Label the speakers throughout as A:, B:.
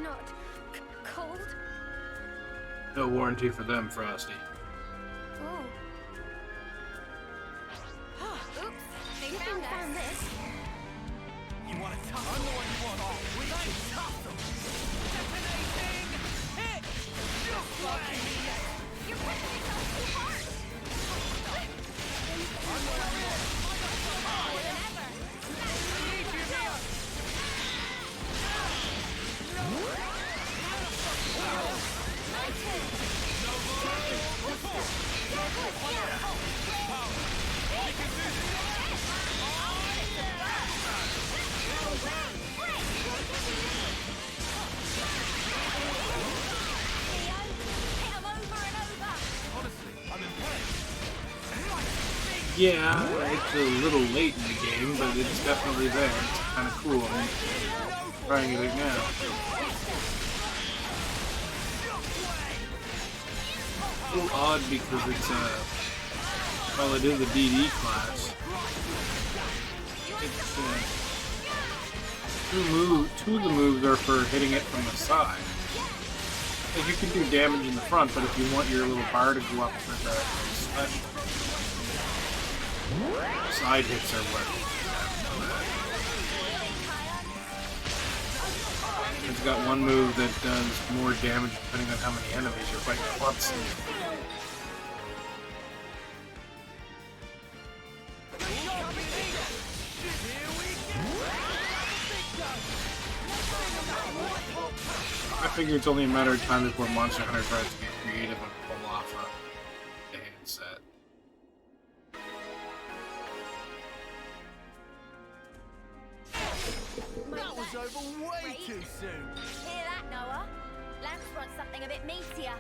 A: not cold?
B: No warranty for them, Frosty.
A: Oh. Oops, they found this.
C: You want to tussle? I'm the one you want. We can tussle. Detonating! Hit! Just like me.
A: You're pushing yourself too hard.
C: I'm the one you want.
A: More than ever.
C: I need you here.
A: My turn.
B: Yeah, it's a little late in the game, but it's definitely there. It's kind of cool. I'm trying it now. A little odd because it's well, it is a DD class. It's two of the moves are for hitting it from the side. Like you can do damage in the front, but if you want your little bar to go up for the special, side hits are what. It's got one move that does more damage depending on how many enemies you're fighting at once. I figure it's only a matter of time before Monster Hunter tries to get creative and pull off a handset.
C: That was over way too soon.
A: Hear that, Noah? Lance wants something a bit meatier.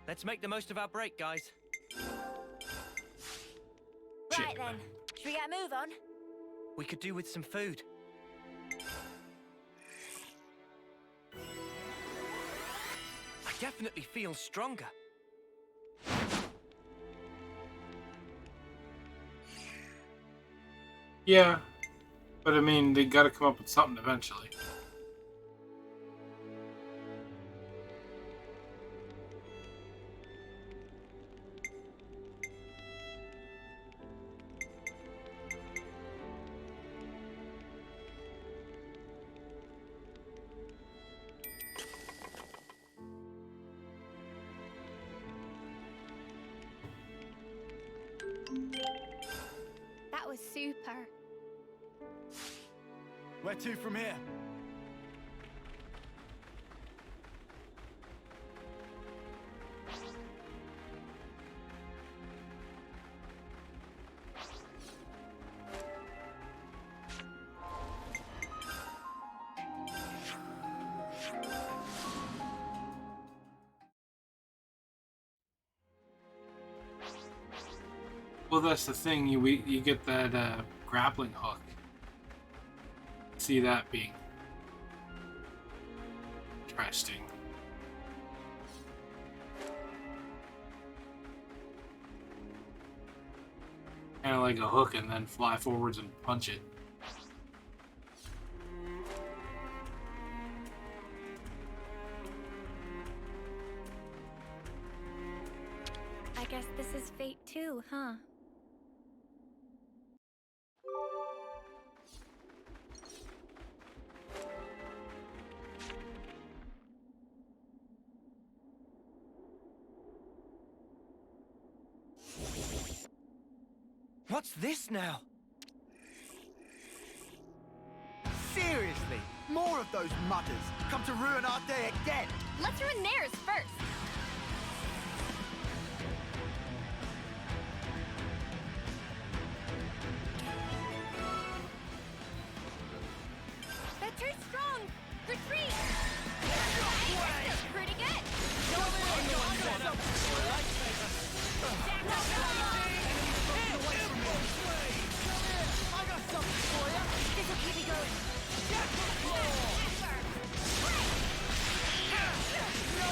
C: Let's make the most of our break, guys.
A: Right then, should we get a move on?
C: We could do with some food. I definitely feel stronger.
B: Yeah, but I mean, they gotta come up with something eventually.
A: That was super.
C: Where to from here?
B: Well, that's the thing. You get that grappling hook. See that being interesting. Kind of like a hook, and then fly forwards and punch it.
A: I guess this is fate too, huh?
C: What's this now? Seriously? More of those mutters come to ruin our day again.
A: Let's ruin theirs first. They're too strong. Retreat. That's pretty good.
C: I got something for you.
A: This'll keep me going.
C: No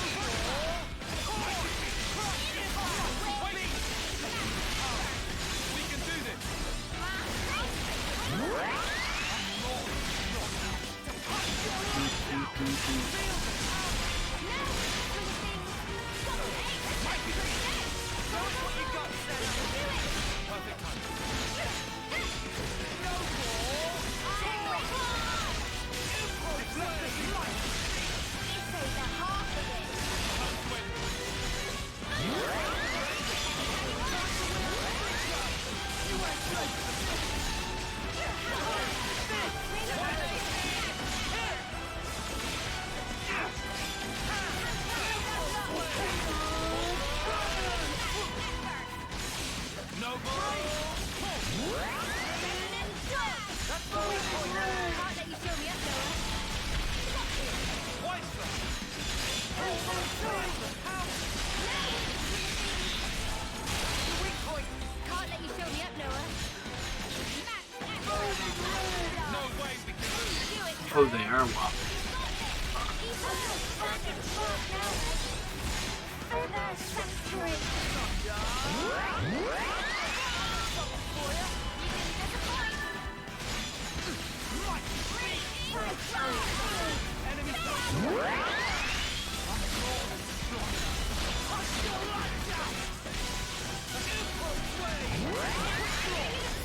B: Oh, they are wobbling.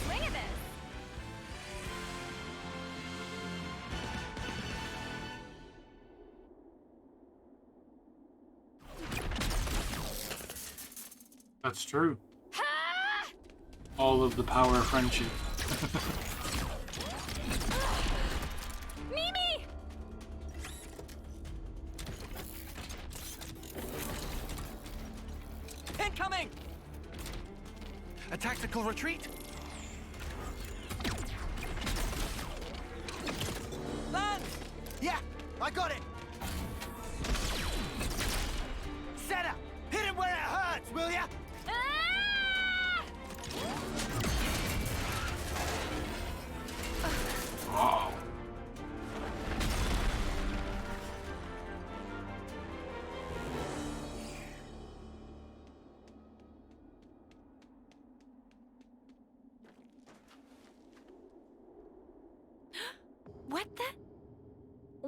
A: Swing of this.
B: That's true.
A: Ha!
B: All of the power of friendship.
A: Mimi!
C: Incoming! A tactical retreat? Land! Yeah, I got it! Senna, hit him where it hurts, will ya?
A: Ah!
B: Oh.
A: What the?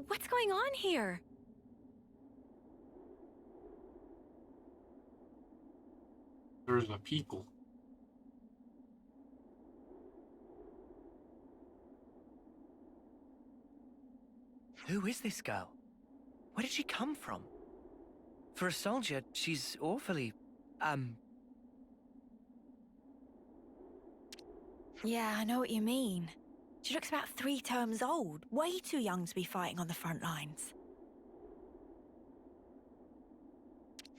A: What's going on here?
B: There's the people.
C: Who is this girl? Where did she come from? For a soldier, she's awfully,
D: Yeah, I know what you mean. She looks about 3 terms old. Way too young to be fighting on the front lines.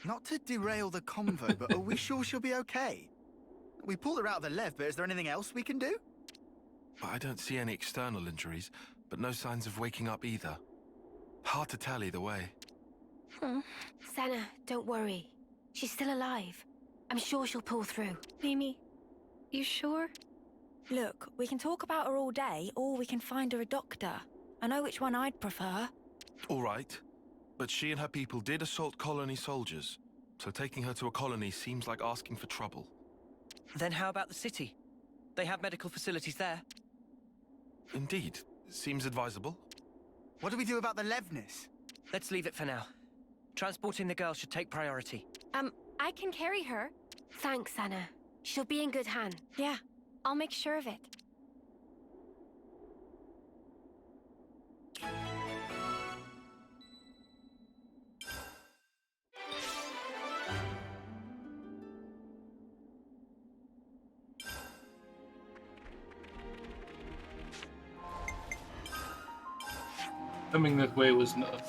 E: Not to derail the convo, but are we sure she'll be okay? We pulled her out of the Lev, but is there anything else we can do?
F: I don't see any external injuries, but no signs of waking up either. Hard to tell either way.
G: Senna, don't worry. She's still alive. I'm sure she'll pull through.
D: Mimi, you sure? Look, we can talk about her all day, or we can find her a doctor. I know which one I'd prefer.
F: All right, but she and her people did assault colony soldiers, so taking her to a colony seems like asking for trouble.
C: then how about the city? They have medical facilities there.
F: Indeed, seems advisable.
E: What do we do about the Levnis?
C: Let's leave it for now. Transporting the girl should take priority.
G: I can carry her. Thanks, Senna. She'll be in good hands.
D: Yeah.
G: I'll make sure of it.
B: Coming this way was not...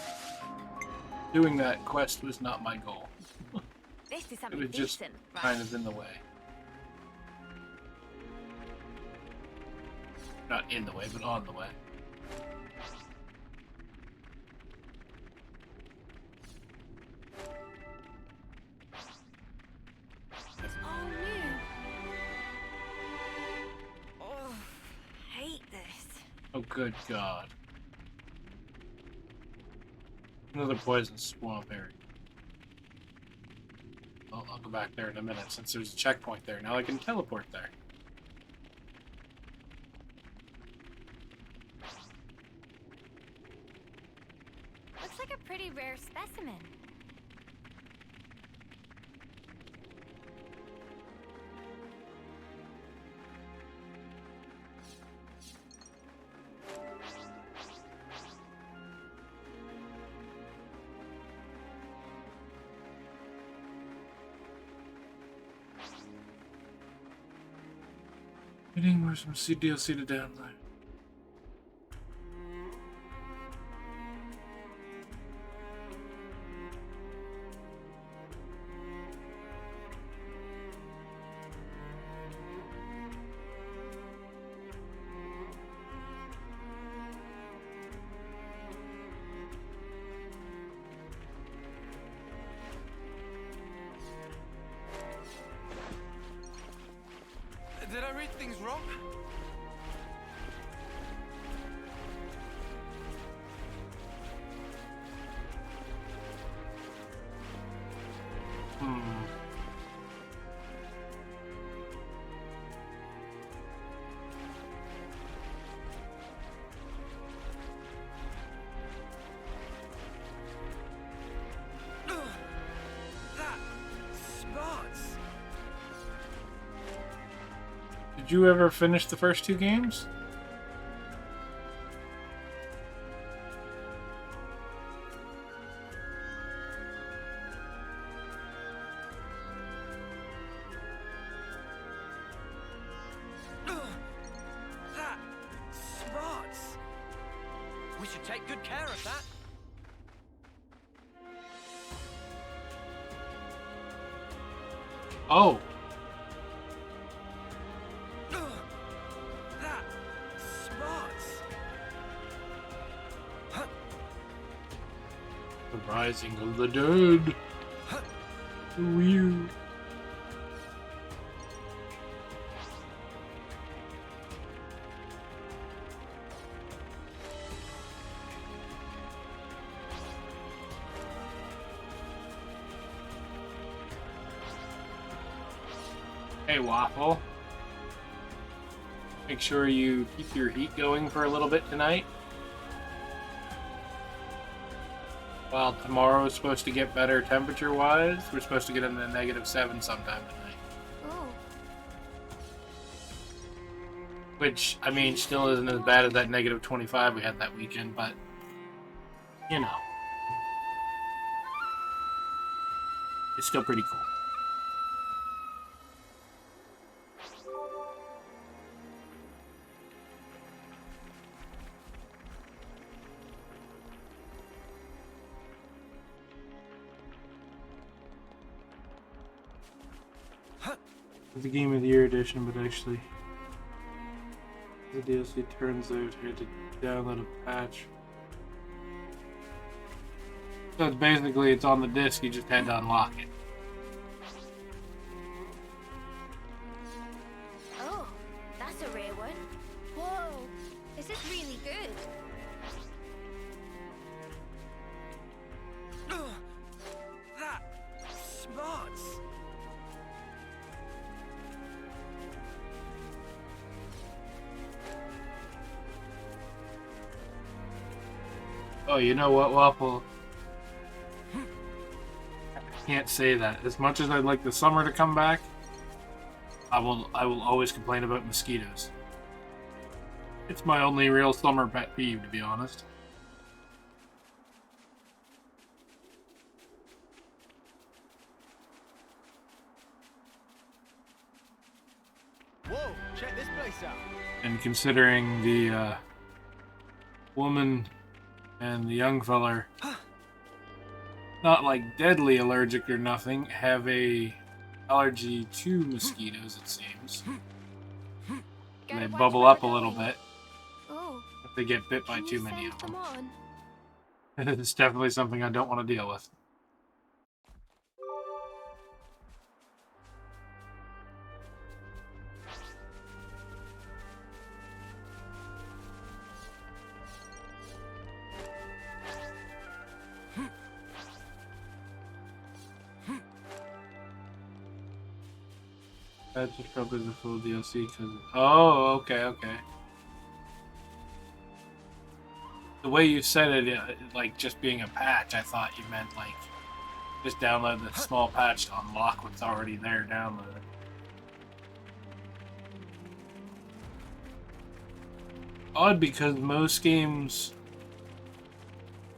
B: Doing that quest was not my goal.
A: This is
B: It
A: something
B: was just
A: decent.
B: kind of in the way. Not in the way, but on the way.
A: It's all new.
D: Oh, hate this.
B: Oh, good God. Another poison swamp area. Well, I'll go back there in a minute since there's a checkpoint there. Now I can teleport there.
A: Looks like a pretty rare specimen.
B: Getting more some DLC to download.
F: Did I read things wrong?
B: Hmm.
C: That smarts.
B: Did you ever finish the first two games?
C: That smarts. We should take good care of that.
B: Oh,
C: That smarts.
B: the rising of the dead. Who are you? Hey, Waffle. Make sure you keep your heat going for a little bit tonight. Well, tomorrow is supposed to get better temperature-wise. We're supposed to get in the -7 sometime tonight.
G: Oh,
B: Which, I mean, still isn't as bad as that -25 we had that weekend, but, you know. It's still pretty cool. It's the Game of the Year edition, but actually, the DLC turns out I had to download a patch. So it's basically, it's on the disc, you just had to unlock it.
G: oh, that's a rare one.
A: Whoa! Is this really good?
C: That smarts.
B: Oh, you know what, Waffle? I can't say that. As much as I'd like the summer to come back, I will always complain about mosquitoes. It's my only real summer pet peeve, to be honest.
E: Whoa, check this place out.
B: And considering the woman and the young feller, not like deadly allergic or nothing, have a allergy to mosquitoes, it seems. And
G: Gotta
B: they
G: watch
B: bubble
G: where
B: up a
G: we're
B: little
G: going.
B: bit
G: Oh,
B: if they get bit by
G: can
B: too
G: you
B: many
G: send
B: of them.
G: them on?
B: It's definitely something I don't want to deal with. That's just probably the full DLC because. Oh, okay. The way you said it, like just being a patch, I thought you meant like just download the small patch to unlock what's already there downloaded. Odd because most games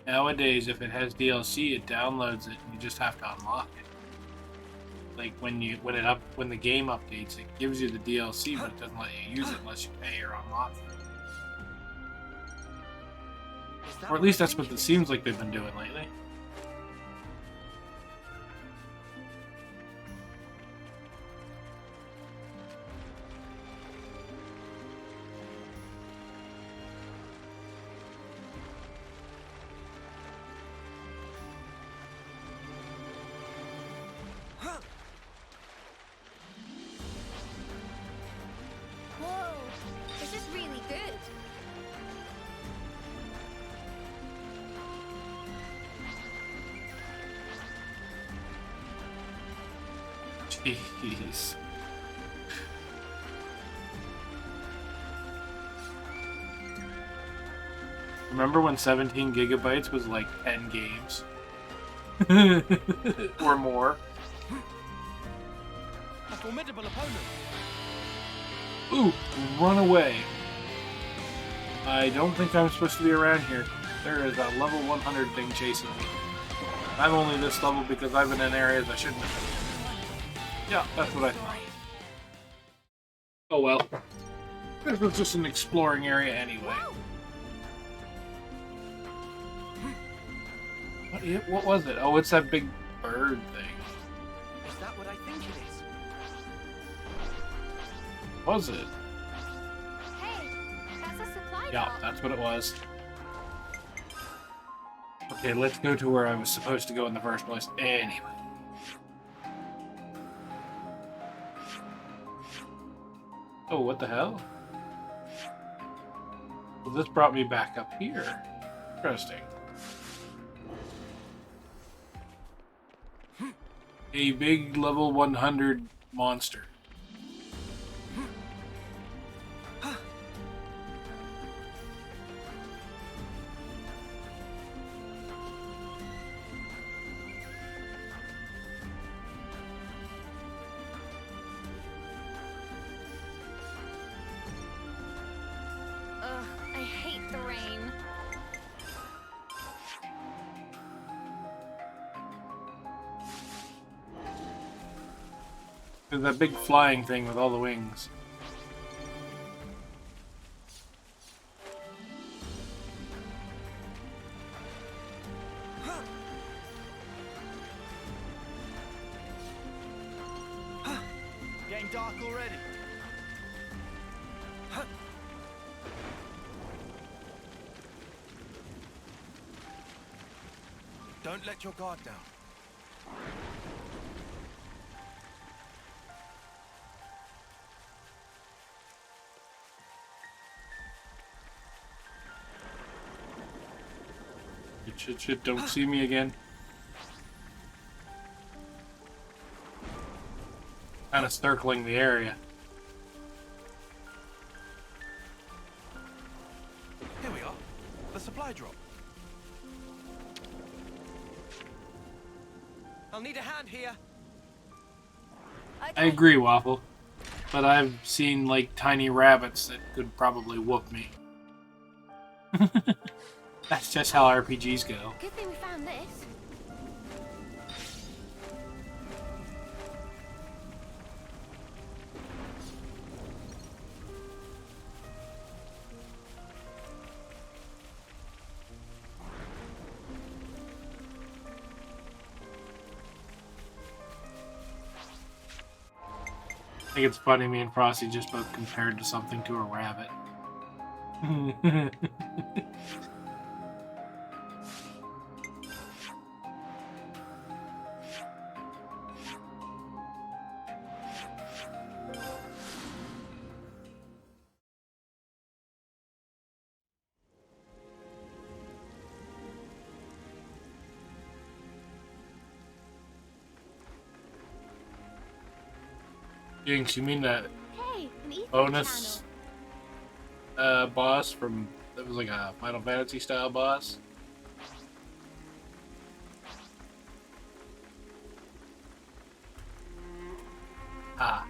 B: nowadays, if it has DLC, it downloads it and you just have to unlock it. Like when the game updates, it gives you the DLC, but it doesn't let you use it unless you pay or unlock it. Or at least that's what it seems like they've been doing lately.
A: Whoa! Is this really good?
B: Jeez. Remember when 17 gigabytes was like 10 games? Or more.
C: A formidable opponent.
B: Ooh, run away. I don't think I'm supposed to be around here. There is a level 100 thing chasing me. I'm only this level because I've been in areas I shouldn't have been. Yeah, that's what I thought. Oh well. This was just an exploring area anyway. What was it? Oh, it's that big bird thing.
C: Is that what I think it is?
B: Was it?
A: Hey, that's a supply
B: Yeah,
A: drop.
B: that's what it was. Okay, let's go to where I was supposed to go in the first place. Anyway. Oh, what the hell? Well, this brought me back up here. Interesting. A big level 100 monster.
A: Ugh, I hate the rain.
B: There's that big flying thing with all the wings.
E: Getting dark already.
F: Don't let your guard down.
B: Shit, don't see me again. Kind of circling the area.
F: Here we are. The supply drop.
C: I'll need a hand here.
B: I
A: Okay.
B: agree, Waffle. But I've seen, like, tiny rabbits that could probably whoop me. That's just how RPGs go.
A: Good thing we found this.
B: I think it's funny me and Frosty just both compared to something to a rabbit. Jinx, you mean that
A: Hey, an Ethan
B: bonus
A: channel.
B: boss from that was like a Final Fantasy style boss? Ah.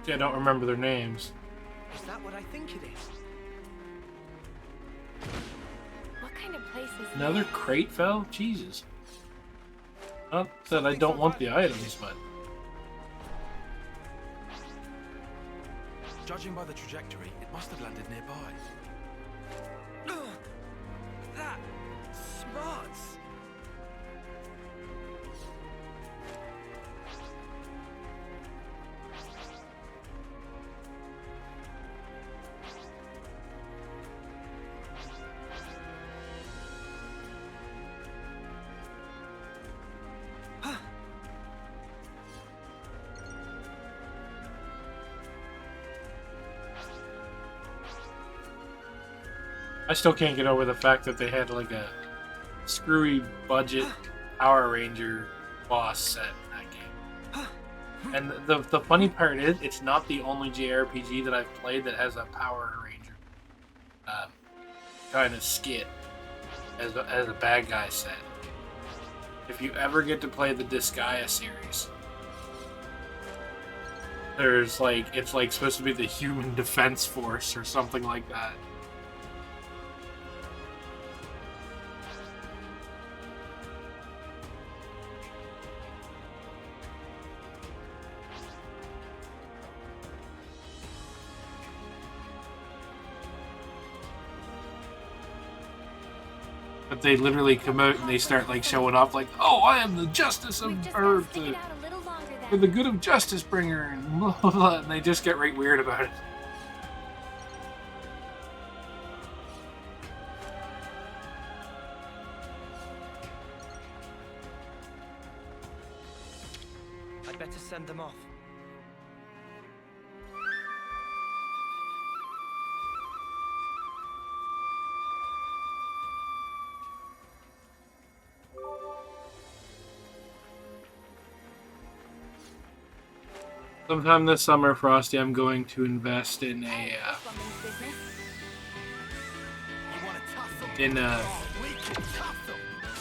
B: See, I don't remember their names.
C: Is that what I think it is?
A: What kind of place is
B: Another
A: this?
B: crate fell? Jesus. Not that I don't want the items, but...
F: Judging by the trajectory, it must have landed nearby.
C: That smarts.
B: I still can't get over the fact that they had like a screwy budget Power Ranger boss set in that game. And the funny part is, it's not the only JRPG that I've played that has a Power Ranger kind of skit as a bad guy set. If you ever get to play the Disgaea series, there's like, it's like supposed to be the Human Defense Force or something like that. But they literally come out and they start like showing off like, oh, I am the justice of,
A: We've just
B: or
A: gotta stick it out a little longer
B: for
A: then.
B: the good of justice bringer, and blah, blah, blah, and they just get right weird about it.
C: I'd better send them off.
B: Sometime this summer, Frosty, I'm going to invest in
A: This
B: a
A: woman's business.
E: You want to tussle?
B: in a
E: We can tussle.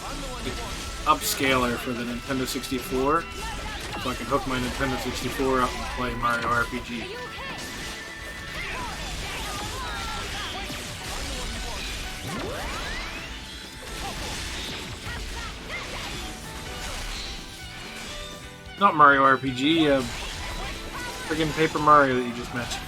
C: I'm the one you want.
B: upscaler for the Nintendo 64, so I can hook my Nintendo 64 up and play Mario RPG. Not Mario RPG, friggin' Paper Mario that you just mentioned.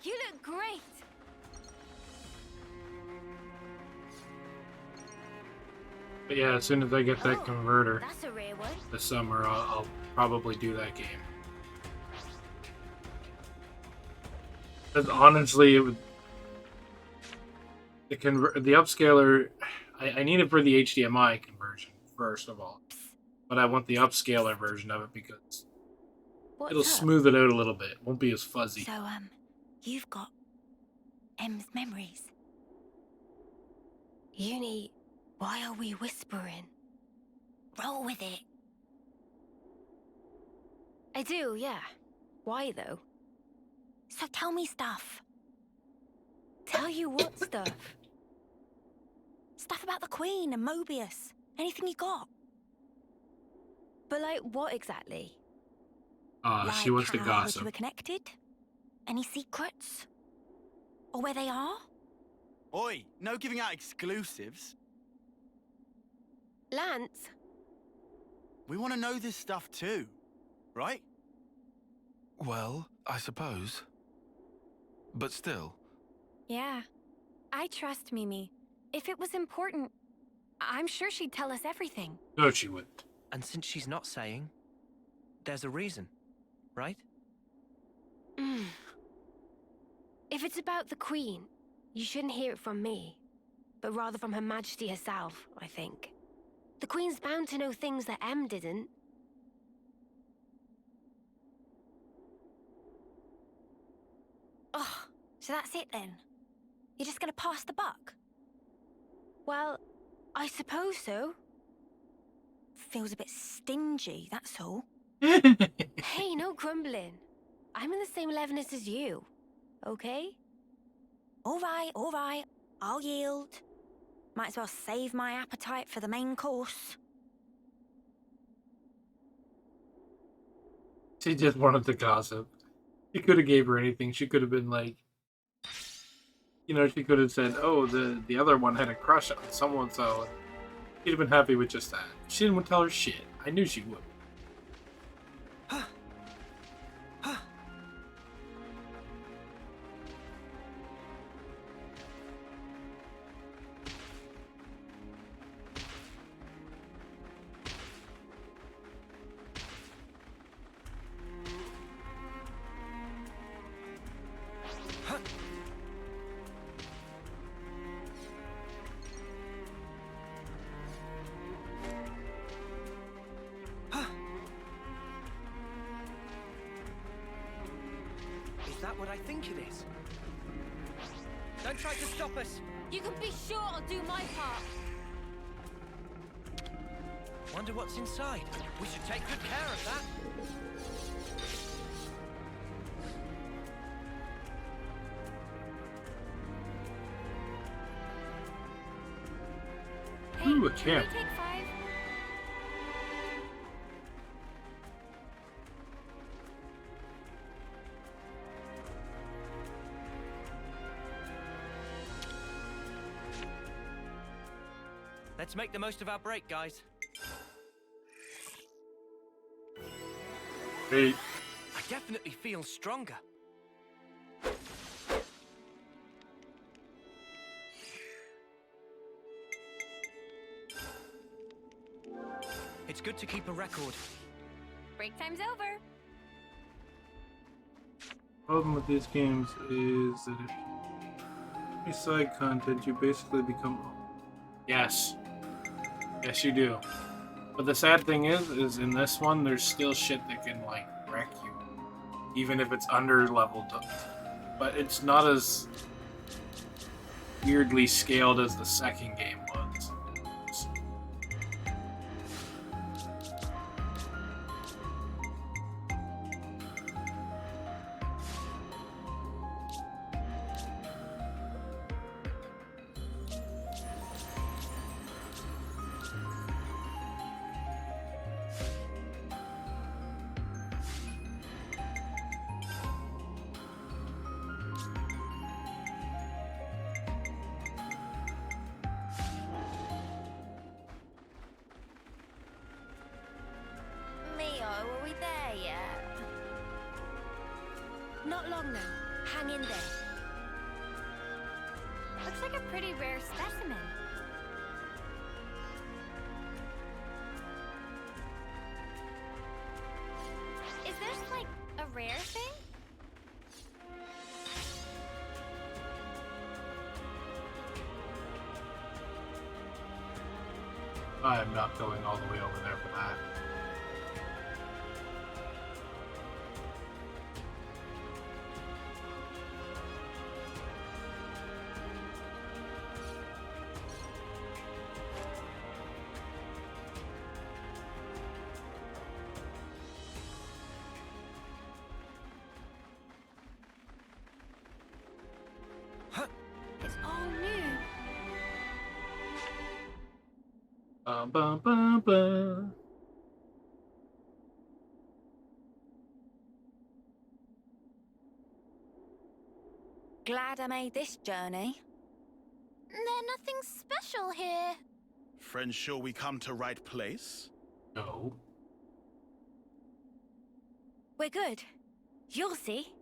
A: You look great!
B: But yeah, as soon as I get that
A: Oh,
B: converter
A: That's a rare one.
B: this summer, I'll probably do that game. Because honestly, it would the upscaler. I need it for the HDMI conversion first of all, but I want the upscaler version of it because
D: What's
B: it'll
D: up?
B: smooth it out a little bit. It won't be as fuzzy.
D: So, you've got M's memories. Uni, why are we whispering? Roll with it.
G: I do, yeah. Why, though?
D: So tell me stuff.
G: Tell you what stuff?
D: Stuff about the Queen and Mobius. Anything you got.
G: But, like, what exactly?
B: She wants to
D: how
B: gossip.
D: you were connected? Any secrets? Or where they are?
E: Oi, no giving out exclusives.
G: Lance?
E: We want to know this stuff too, right?
F: Well, I suppose. But still,
A: Yeah. I trust Mimi. If it was important, I'm sure she'd tell us everything.
B: No, she wouldn't.
C: And since she's not saying, there's a reason, right?
G: If it's about the Queen, you shouldn't hear it from me, but rather from Her Majesty herself, I think. The Queen's bound to know things that M didn't.
D: Oh, so that's it then? You're just gonna pass the buck?
G: Well, I suppose so.
D: Feels a bit stingy, that's all.
G: Hey, no grumbling. I'm in the same levelness as you, okay?
D: All right. I'll yield. Might as well save my appetite for the main course.
B: She just wanted to gossip. She could have gave her anything. She could have been like, you know, she could have said, "Oh, the other one had a crush on someone," so she'd have been happy with just that. She didn't want to tell her shit. I knew she would.
C: Is that what I think it is? Don't try to stop us!
G: You can be sure I'll do my part.
C: Wonder what's inside. We should take good care of that.
A: Hey,
B: Ooh, a
A: can
B: camp.
A: we take 5?
C: Let's make the most of our break, guys.
B: Hey,
C: I definitely feel stronger. It's good to keep a record.
A: Break time's over.
B: problem with these games is that if you side content, you basically become. Yes. Yes, you do. But the sad thing is in this one, there's still shit that can, like, wreck you. Even if it's under leveled up. But it's not as weirdly scaled as the second game was.
D: Leo, are we there yet?
G: Not long now. Hang in there.
A: Looks like a pretty rare specimen. Is this like a rare thing?
B: I am not going all the way over there for that.
A: It's all new.
B: Bum, bum, bum.
D: Glad I made this journey.
A: There's nothing special here.
E: Friends, sure we come to right place?
B: No.
D: We're good. You'll see.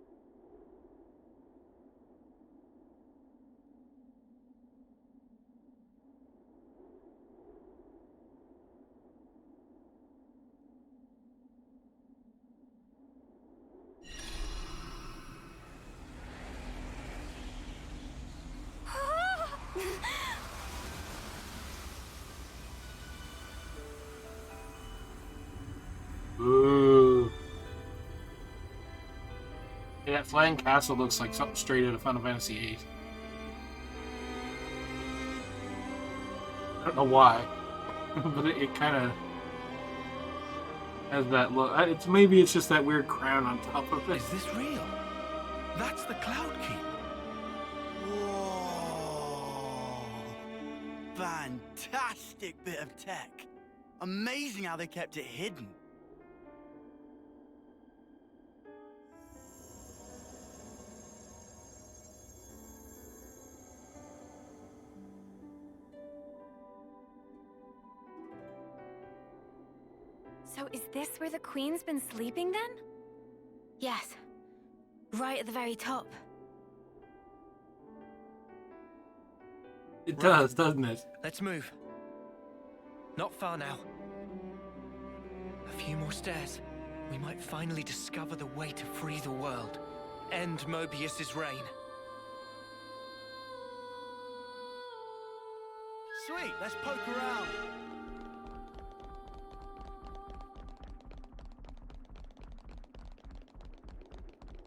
B: Ooh. Yeah, that flying castle looks like something straight out of Final Fantasy VIII. I don't know why, but it kind of Has that look? Maybe it's just that weird crown on top of it.
F: Is this real? That's the Cloud Keep.
E: Whoa! Fantastic bit of tech. Amazing how they kept it hidden.
A: So is this where the Queen's been sleeping then?
G: Yes. Right at the very top.
B: It does, doesn't it?
C: Let's move. Not far now. A few more stairs. We might finally discover the way to free the world. End Mobius's reign.
E: Sweet, let's poke around.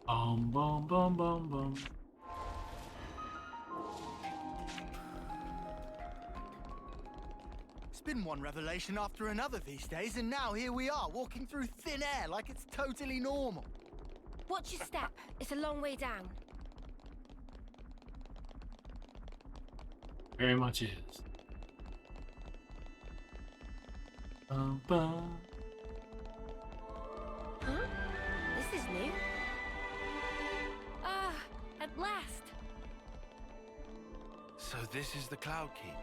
B: Bum, bum, bum.
E: It's been one revelation after another these days, and now here we are, walking through thin air like it's totally normal.
G: Watch your step. It's a long way down.
B: Very much is. Bum, bum.
G: Huh? This is new.
A: Ah, at last.
F: So this is the Cloud Keep.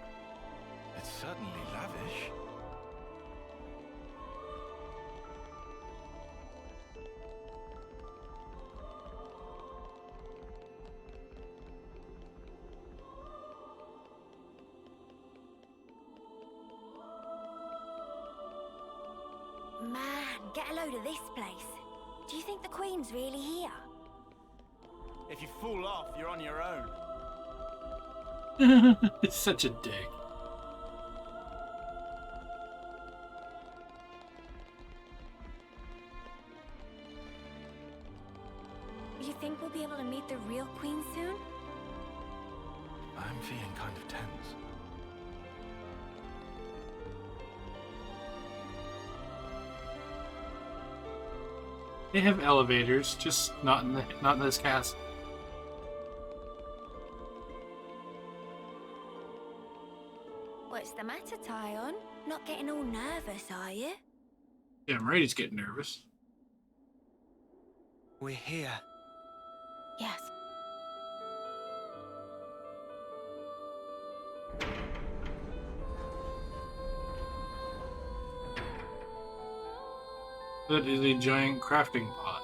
F: It's certainly lavish.
D: Man, get a load of this place. Do you think the Queen's really here?
E: If you fall off, you're on your own.
B: It's such a dick.
A: You think we'll be able to meet the real Queen soon?
F: I'm feeling kind of tense.
B: They have elevators, just not in this castle.
D: What's the matter, Tyon? Not getting all nervous, are you?
B: Yeah, I'm ready to get nervous.
C: We're here.
G: Yes.
B: That is a giant crafting pot.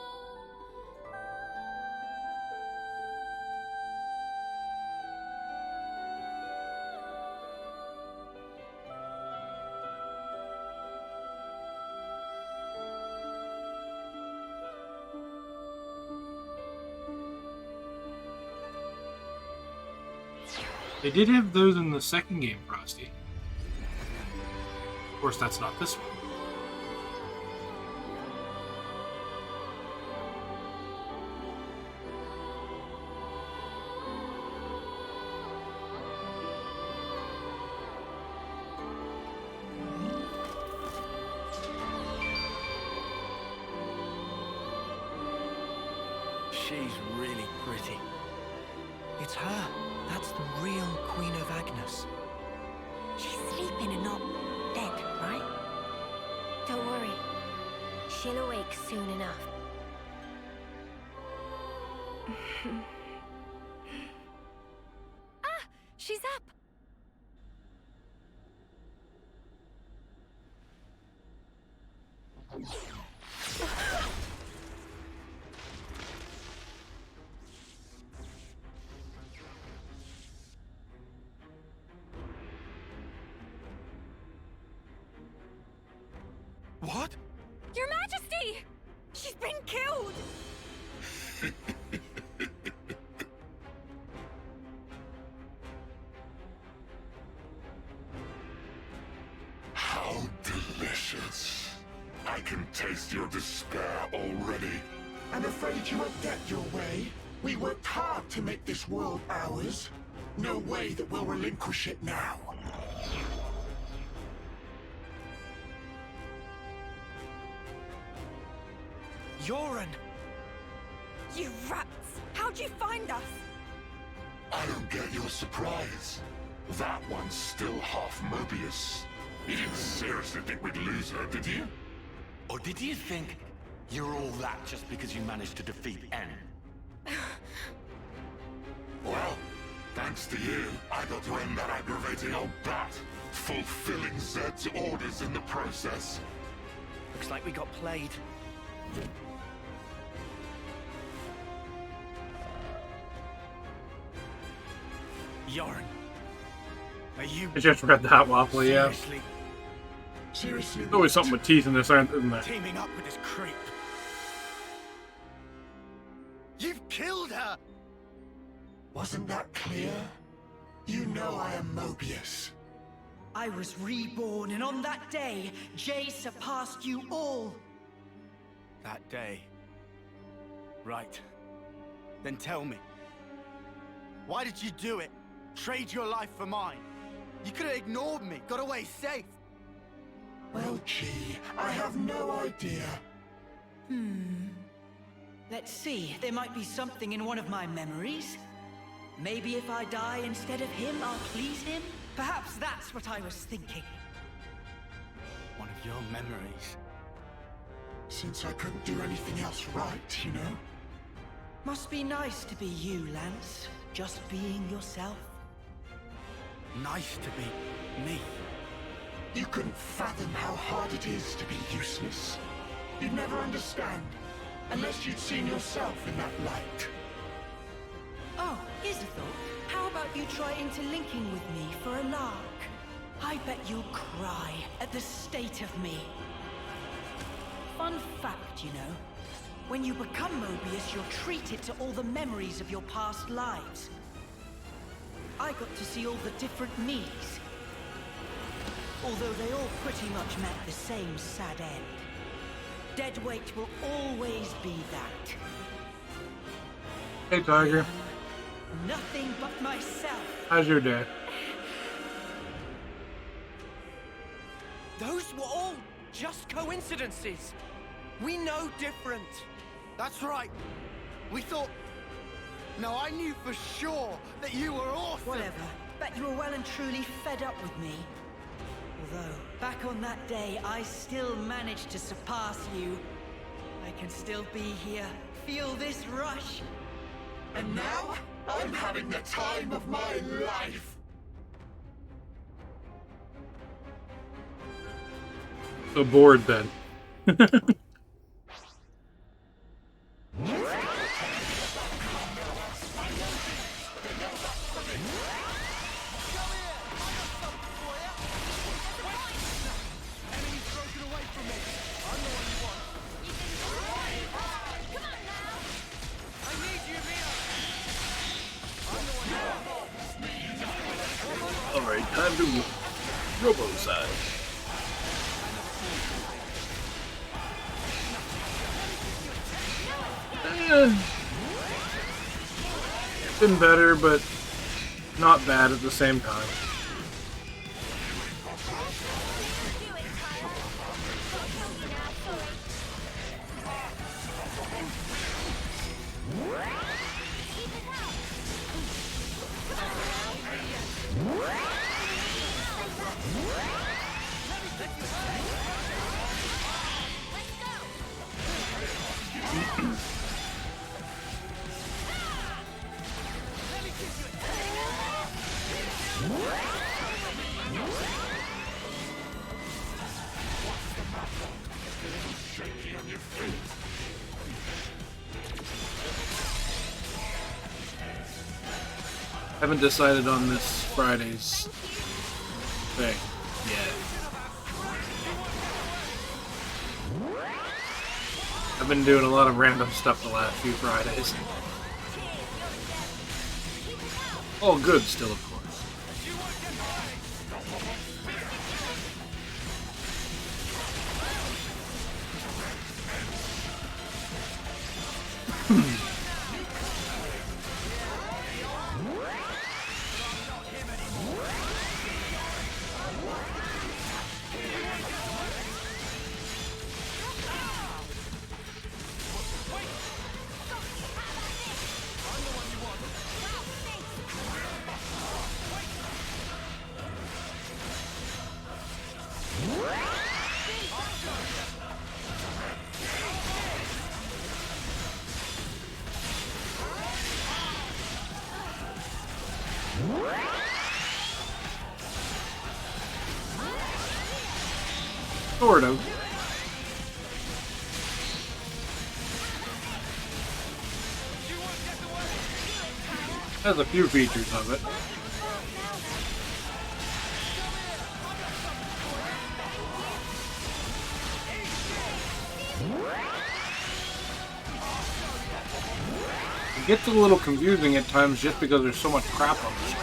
B: They did have those in the second game, Frosty. Of course, that's not this one.
C: She's really pretty. It's her. That's the real Queen of Agnes.
D: She's sleeping and not dead, right?
G: Don't worry. She'll awake soon enough.
A: She's up.
F: What?
A: Your Majesty! She's been killed!
H: How delicious. I can taste your despair already. I'm afraid you won't get your way. We worked hard to make this world ours. No way that we'll relinquish it now.
C: Yoren!
D: You rats! How'd you find us?
H: I don't get your surprise. That one's still half Mobius. You didn't seriously think we'd lose her, did you?
I: Or did you think you're all that just because you managed to defeat N?
H: Well, thanks to you, I got to end that aggravating old bat, fulfilling Zed's orders in the process.
C: Looks like we got played. Yoren. Are you
B: I just read that waffle, yeah.
H: Seriously,
B: There's always something with teeth in this, isn't there?
C: teaming up with this creep?
E: You've killed her!
H: wasn't that clear? You know I am Mobius.
J: I was reborn, and on that day, Jay surpassed you all.
E: That day. Right. Then tell me. Why did you do it? Trade your life for mine? You could have ignored me, got away safe.
H: Well, gee, I have no idea.
J: Let's see, there might be something in one of my memories. Maybe if I die instead of him, I'll please him? Perhaps that's what I was thinking.
E: One of your memories.
H: Since I couldn't do anything else right, you know?
J: Must be nice to be you, Lance. Just being yourself.
E: Nice to be me.
H: You couldn't fathom how hard it is to be useless. You'd never understand, unless you'd seen yourself in that light.
J: Oh, here's a thought. How about you try interlinking with me for a lark? I bet you'll cry at the state of me. Fun fact, you know. When you become Mobius, you're treated to all the memories of your past lives. I got to see all the different me's. Although they all pretty much met the same sad end. Deadweight will always be that.
B: Hey, Tiger.
J: Nothing but myself.
B: How's your day?
C: Those were all just coincidences. We know different.
E: That's right. We thought... No, I knew for sure that you were awesome.
J: Whatever. Bet you were well and truly fed up with me. Although, back on that day, I still managed to surpass you. I can still be here, feel this rush.
H: And now, I'm having the time of my life.
B: So bored then. Alright, time to robo-side. Been better, but not bad at the same time. Haven't decided on this Friday's thing yet. I've been doing a lot of random stuff the last few Fridays. All good still, of course. Sort of. Has a few features of it. It gets a little confusing at times just because there's so much crap on the screen.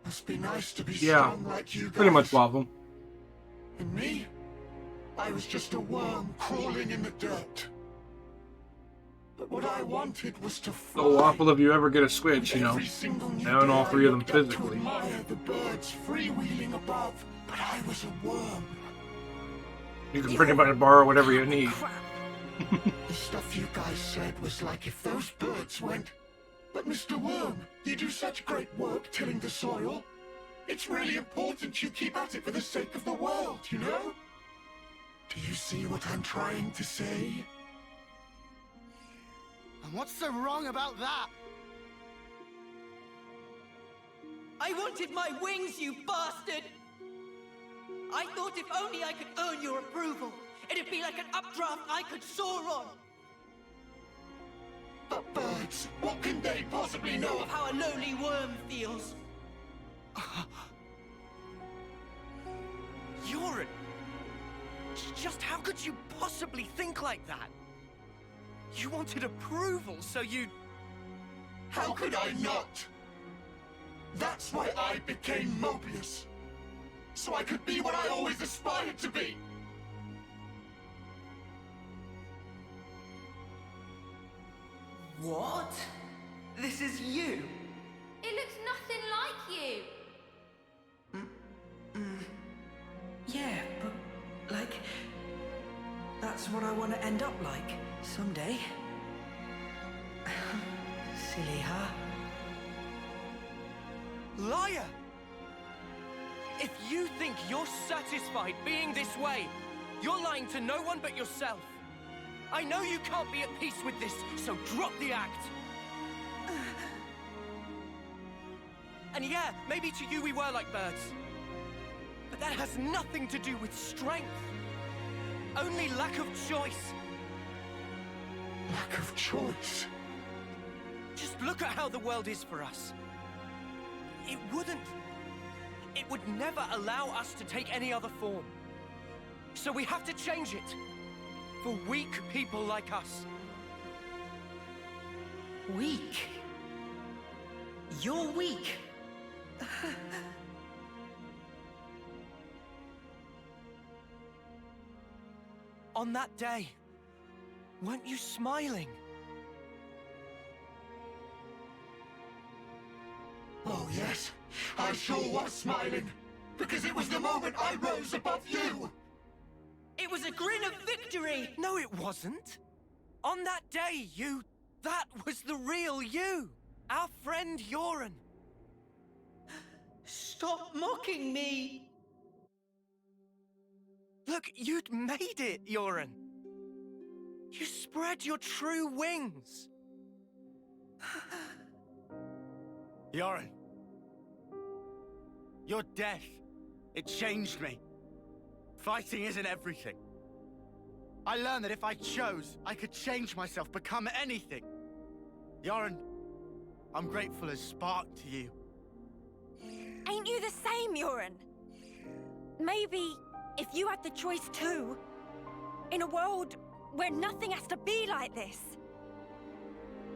H: Must be nice to be
B: Yeah,
H: strong like you guys.
B: pretty much Waffle.
H: And me? I was just a worm crawling in the dirt. But what I wanted was to fly.
B: So Waffle, if you ever get a Switch, you know,
H: Every single new
B: I own
H: day
B: all three of
H: I
B: them
H: looked up to
B: physically.
H: admire the birds freewheeling above, but I was a worm.
B: You can pretty much borrow whatever you need.
H: The stuff you guys said was like if those birds went, but Mr. Worm, you do such great work tilling the soil. It's really important you keep at it for the sake of the world, you know? Do you see what I'm trying to say?
E: And what's so wrong about that?
J: I wanted my wings, you bastard! I thought if only I could earn your approval, it'd be like an updraft I could soar on.
H: But birds, what can they possibly know
J: Of how a lonely worm feels.
C: Yoren! Just how could you possibly think like that? You wanted approval, so you...
H: How could I not? That's why I became Mobius. So I could be what I always aspired to be.
J: What? This is you?
K: It looks nothing like you.
J: Yeah, but, like, that's what I want to end up like, someday. Silly, huh?
C: Liar! If you think you're satisfied being this way, you're lying to no one but yourself. I know you can't be at peace with this, so drop the act. And yeah, maybe to you we were like birds. But that has nothing to do with strength. Only lack of choice.
H: Lack of choice?
C: Just look at how the world is for us. It would never allow us to take any other form. So we have to change it. For weak people like us.
J: Weak? You're weak.
C: On that day, weren't you smiling?
H: Oh yes, I sure was smiling. Because it was the moment I rose above you.
J: It was a grin of victory!
C: No, it wasn't. On that day, that was the real you. Our friend Yoren.
J: Stop mocking me!
C: Look, you'd made it, Yoren. You spread your true wings.
E: Yoren. Your death, it changed me. Fighting isn't everything. I learned that if I chose, I could change myself, become anything. Yoren, I'm grateful as Spark to you.
D: Ain't you the same, Yoren? Maybe if you had the choice too, in a world where nothing has to be like this.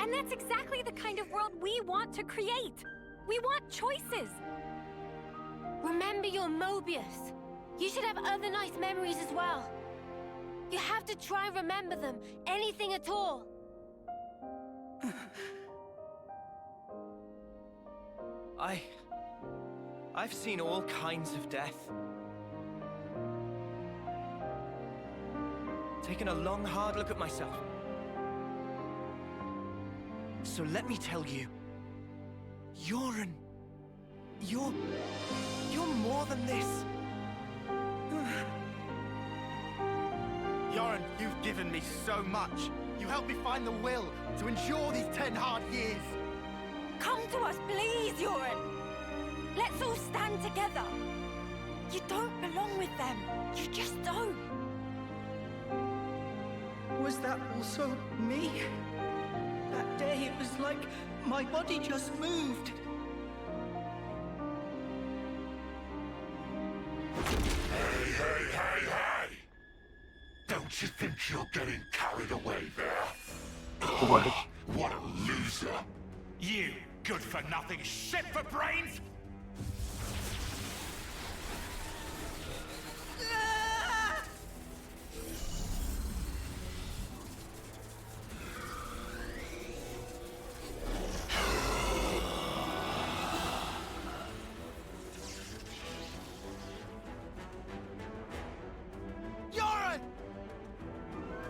A: And that's exactly the kind of world we want to create. We want choices.
G: Remember your Mobius. You should have other nice memories as well. You have to try and remember them. Anything at all.
C: I've seen all kinds of death. Taken a long, hard look at myself. So let me tell you, Yoren, you're more than this.
E: Yoren, you've given me so much. You helped me find the will to endure these 10 hard years.
D: Come to us, please, Yoren. Let's all stand together. You don't belong with them. You just don't.
J: Was that also me? That day, it was like my body just moved.
H: Hey! Don't you think you're getting carried away there?
B: What?
H: What a loser!
I: You good-for-nothing shit for brains!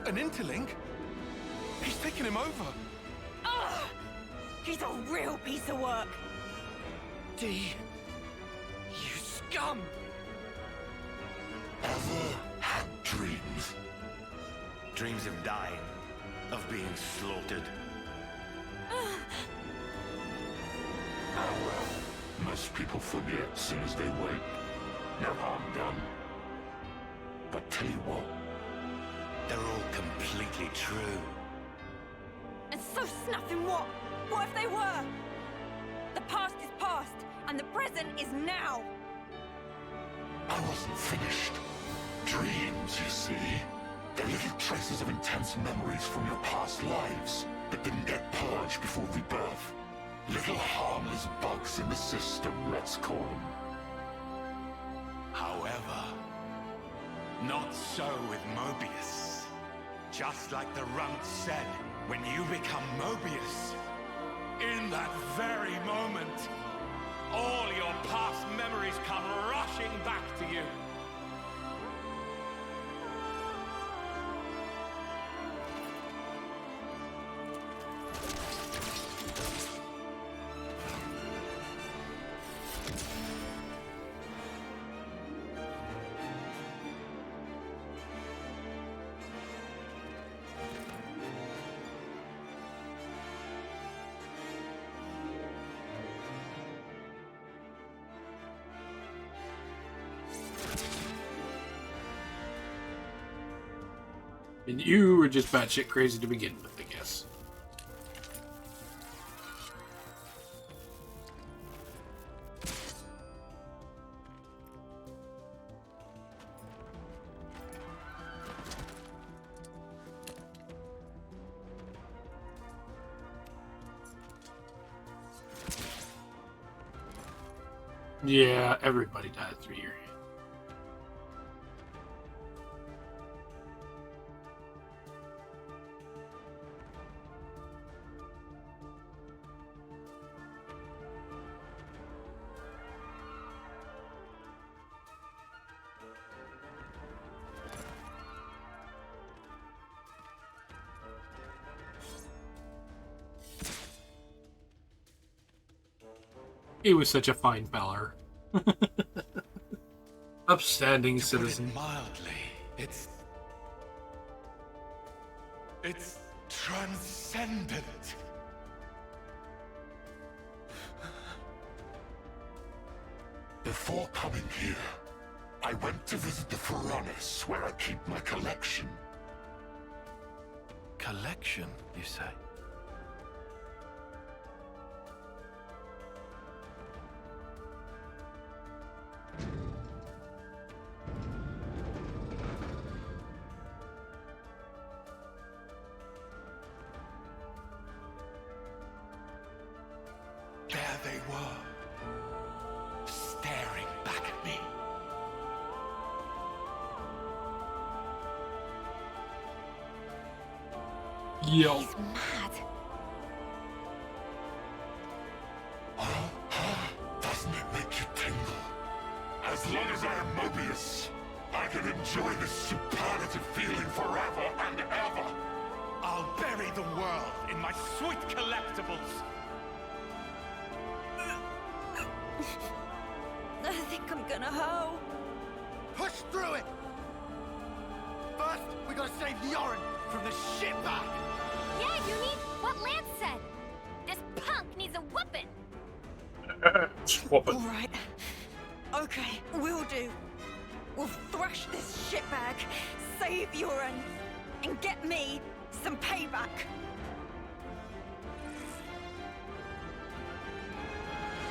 F: An interlink? He's taken him over.
D: Ugh! He's a real piece of work.
C: D, you scum!
H: Ever had dreams?
I: Dreams of dying, of being slaughtered.
H: Oh well, most people forget as soon as they wake. No harm done. But tell you what,
I: They're all completely true.
D: And so snuffing what? What if they were? The past is past, and the present is now.
H: I wasn't finished. Dreams, you see. They're little traces of intense memories from your past lives that didn't get purged before rebirth. Little harmless bugs in the system, let's call them.
I: However, not so with Mobius. Just like the Runt said, when you become Mobius, in that very moment, all your past memories come rushing back to you.
B: And you were just batshit crazy to begin with, I guess. Yeah, everybody died through here. He was such a fine feller. Upstanding citizen.
I: To put it mildly, It's transcendent.
H: Before coming here, I went to visit the furnace where I keep my collection.
F: Collection, you say?
I: There they were, staring back at me.
B: Yo.
A: He's mad.
H: Doesn't it make you tingle? As long as I am Mobius, I can enjoy this superlative feeling forever and ever.
I: I'll bury the world in my sweet collectibles.
D: I think I'm gonna hoe.
E: Push through it! First, we gotta save Yoren from the shitbag!
A: Yeah, you need what Lance said. This punk needs a whooping.
B: Whooping.
D: All right. Okay, we'll do. We'll thrash this shitbag, save Yoren, and get me some payback.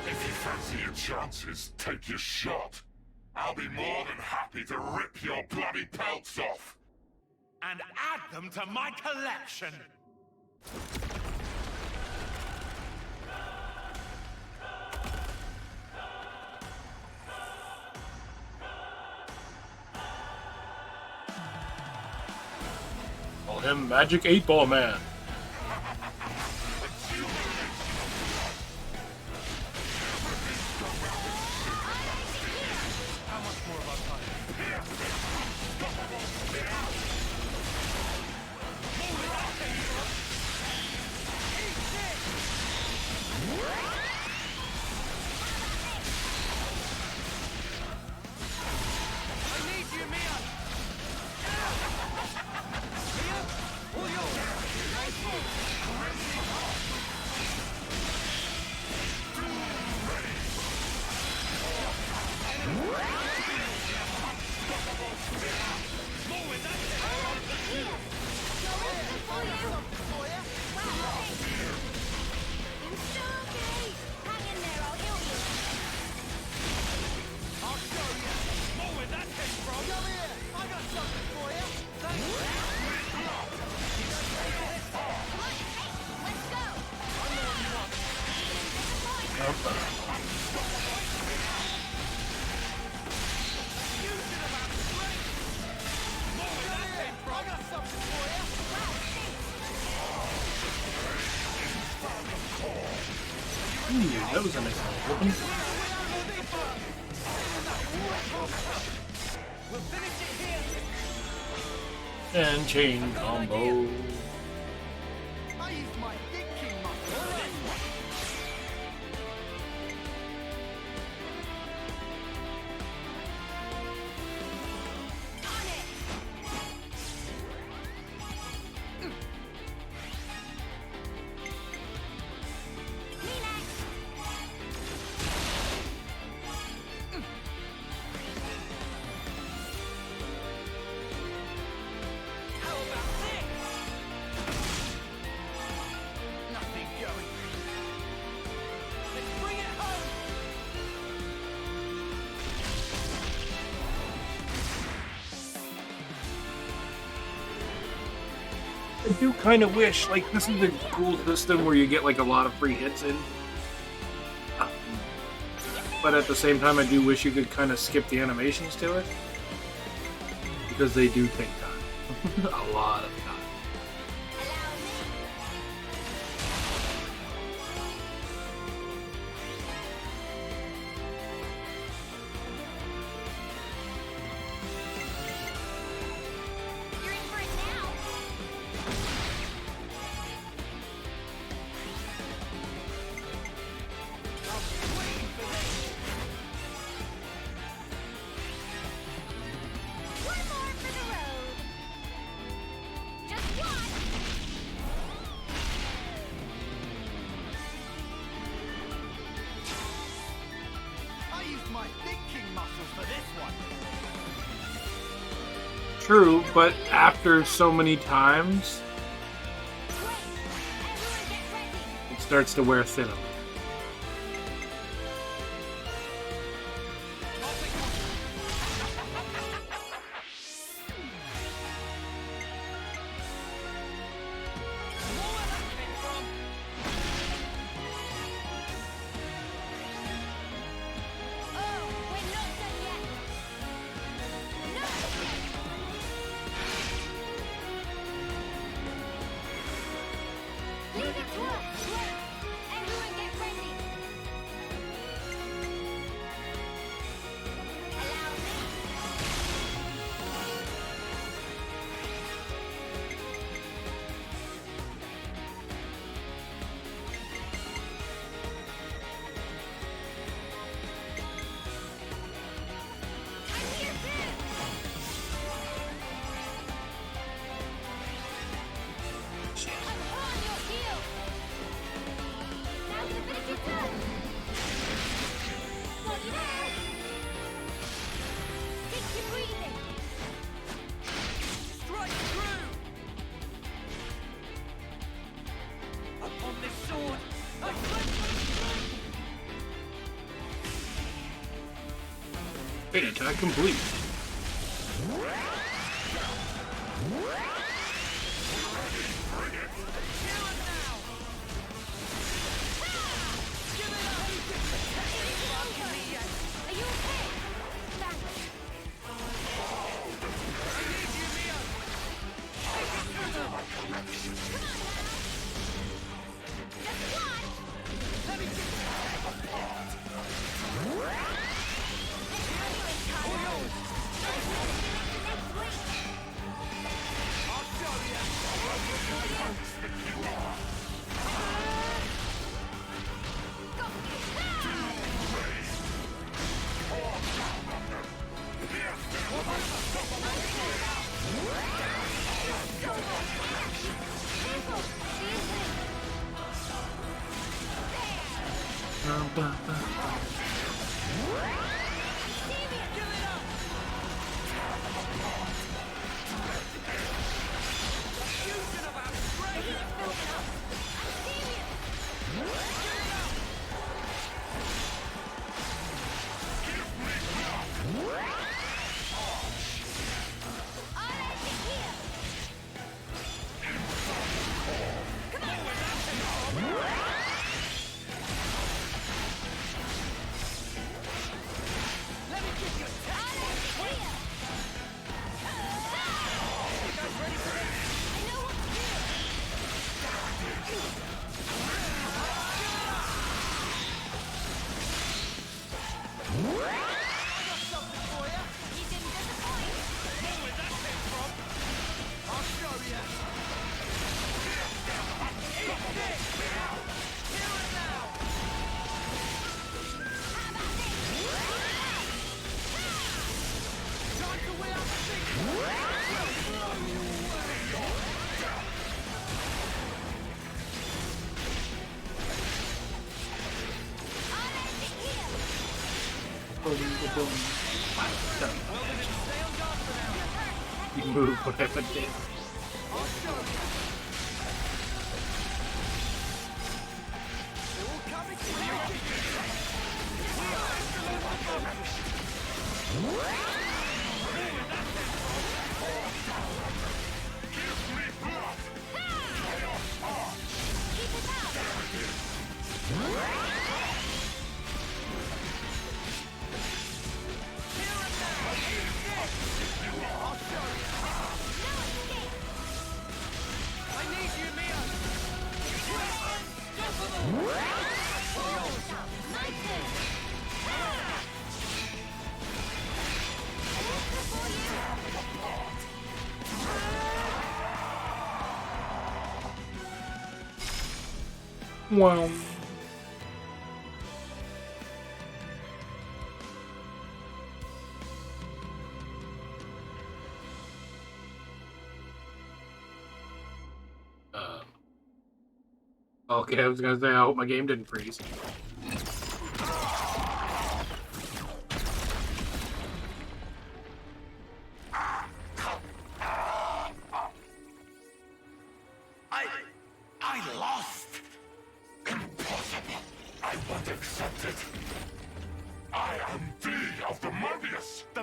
H: If you fancy your chances, take your shot. I'll be more than happy to rip your bloody pelts off.
I: And add them to my collection.
B: Call him Magic 8-Ball Man. That was a nice little whooping. And chain combo.
E: I used my thinking muscle.
B: I do kind of wish, like, this is a cool system where you get, like, a lot of free hits in. But at the same time, I do wish you could kind of skip the animations to it. Because they do take time. A lot of time.
E: my thinking muscles for this one.
B: True, but after so many times, it starts to wear thin on me. Wait, attack complete. You move whatever it is. Wow. Okay, I was gonna say, I hope my game didn't freeze.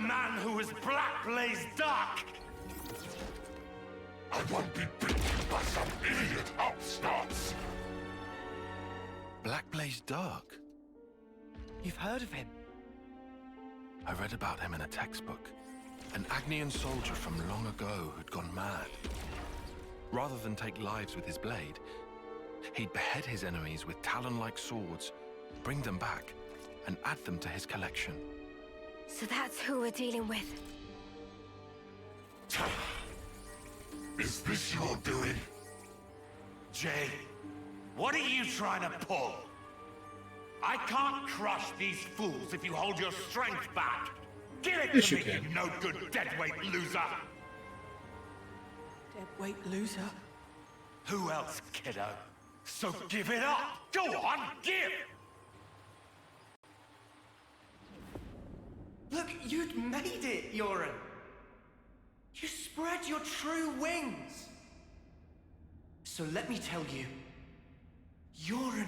I: man who was Black Blaze Dark!
H: I won't be beaten by some idiot upstarts!
F: Black Blaze Dark?
C: You've heard of him?
F: I read about him in a textbook. An Agnian soldier from long ago who'd gone mad. Rather than take lives with his blade, he'd behead his enemies with talon-like swords, bring them back, and add them to his collection.
G: So that's who we're dealing with.
H: Is this your doing?
I: Jay, what are you trying to pull? I can't crush these fools if you hold your strength back. Give it
B: Yes,
I: to
B: you
I: me,
B: can.
I: you no-good deadweight loser!
J: Deadweight loser?
I: Who else, kiddo? So give it up! Go on, give!
C: Look, you'd made it, Yoren. You spread your true wings. So let me tell you, Yoren,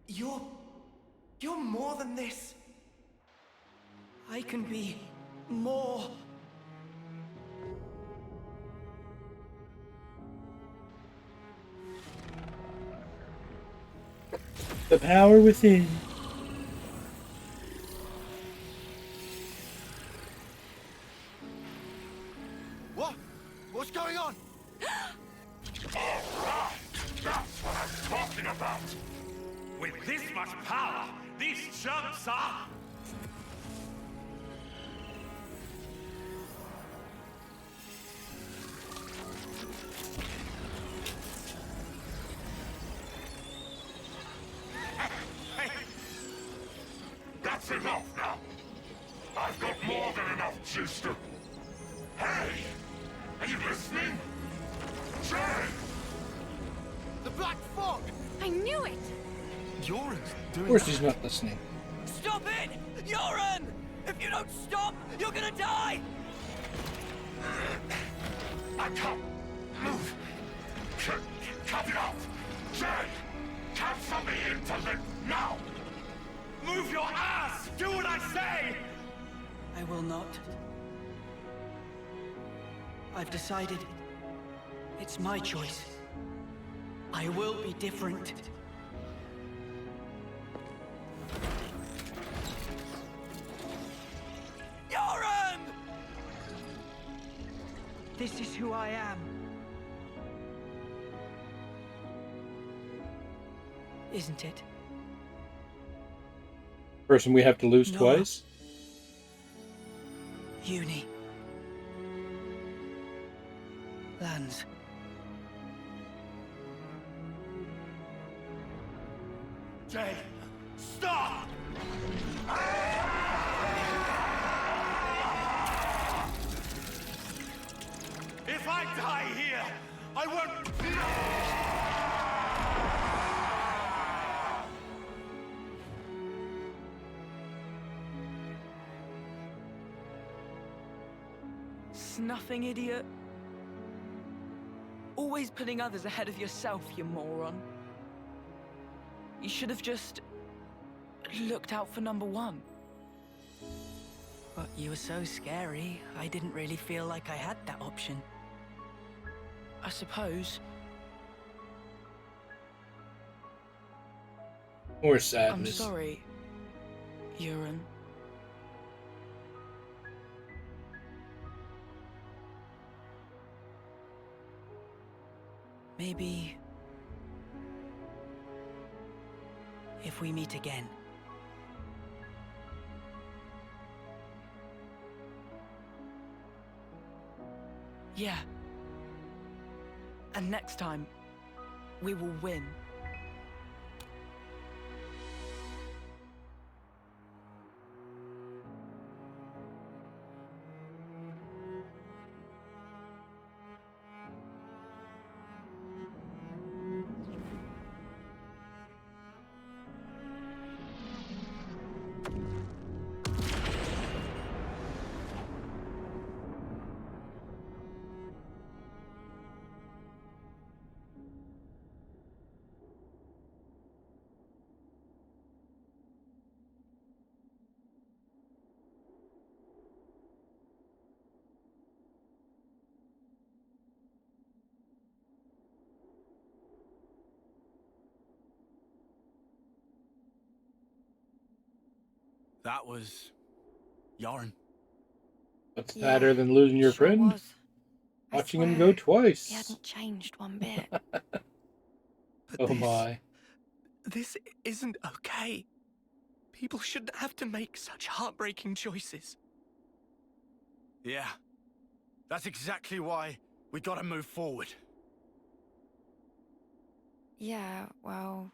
C: you're more than this. I can be more.
B: The power within.
E: What? What's going on?
H: Alright! That's what I'm talking about!
I: With this much power, these chumps are...
H: That's enough now! I've got more than enough juice to... Hey! Are you listening? Jay!
E: The Black Fog!
D: I knew it!
F: Yoren's
B: Of
F: doing
B: course
F: that.
B: he's not listening.
C: Stop it! Yoren! If you don't stop, you're gonna die!
H: I can't move! Cut it off! Jay! Cancel me into limp now!
I: Move your ass! Do what I say!
J: I will not. I've decided. It's my choice. I will be different.
C: Yoren!
J: This is who I am. Isn't it?
B: Person we have to lose
J: No.
B: twice.
J: Uni. Lands.
I: Jay, stop! If I die here, I won't...
J: Snuffing idiot. Always putting others ahead of yourself, you moron. You should have just looked out for number one. But you were so scary, I didn't really feel like I had that option. I suppose.
B: More
J: I'm
B: sadness.
J: sorry, Euron. Maybe if we meet again. Yeah. And next time, we will win.
E: That was Yarn.
B: What's sadder than losing your
D: sure
B: friend?
D: was. I
B: Watching him
D: swear,
B: go twice.
D: He hadn't changed one bit.
C: But
B: Oh my.
C: this isn't okay. People shouldn't have to make such heartbreaking choices.
E: Yeah. That's exactly why we gotta move forward.
D: Yeah, well...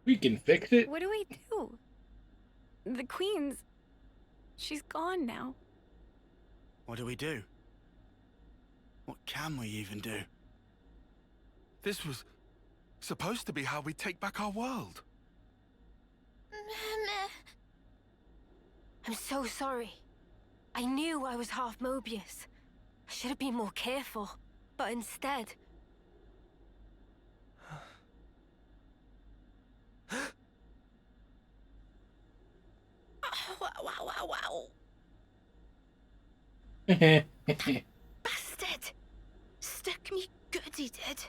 B: We can fix it.
A: What do we do? The Queen's... she's gone now.
E: What do we do? What can we even do?
F: This was supposed to be how we take back our world.
G: I'm so sorry. I knew I was half Mobius. I should have been more careful, but instead...
J: Wow. Bastard! Stuck me good, he did.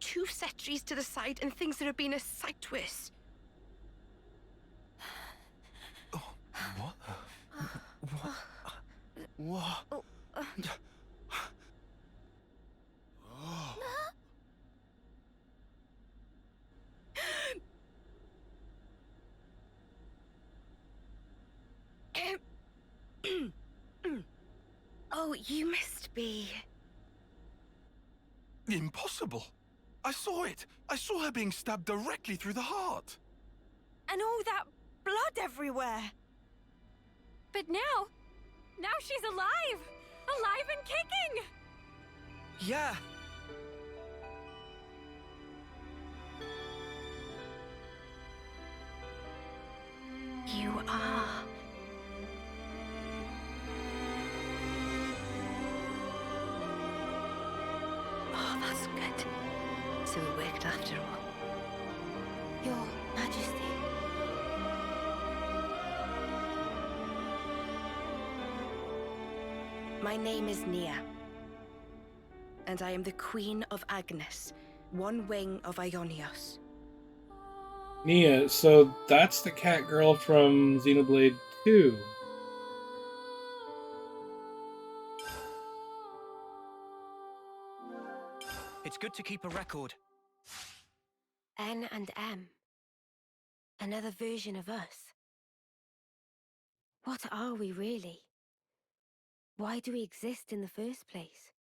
J: 2 sentries to the side and things that have been a sight worse.
F: What?
E: What?
J: Oh, you must be...
F: Impossible. I saw it. I saw her being stabbed directly through the heart.
D: And all that blood everywhere.
A: But now she's alive! Alive and kicking!
C: Yeah.
J: You are... Oh, that's good. So it worked after all.
G: Your Majesty.
J: My name is Nia. And I am the Queen of Agnes, one wing of Ionios.
B: Nia, so that's the cat girl from Xenoblade 2.
C: It's good to keep a record.
G: N and M. Another version of us. What are we really? Why do we exist in the first place?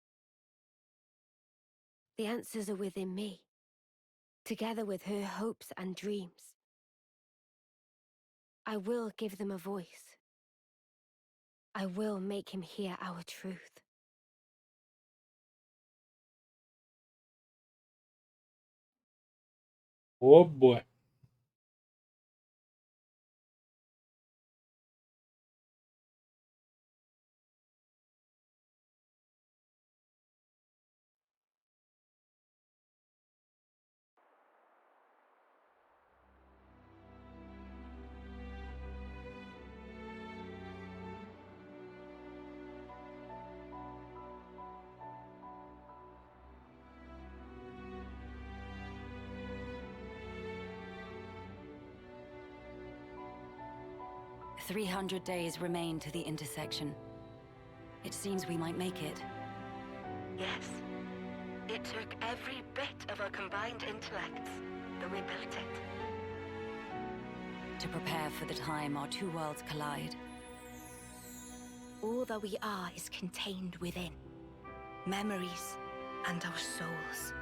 G: The answers are within me, together with her hopes and dreams. I will give them a voice. I will make him hear our truth.
B: Oh boy.
L: " 300 days remain to the intersection. It seems we might make it.
J: Yes. It took every bit of our combined intellects, but we built it.
L: To prepare for the time our 2 worlds collide.
J: All that we are is contained within. Memories and our souls.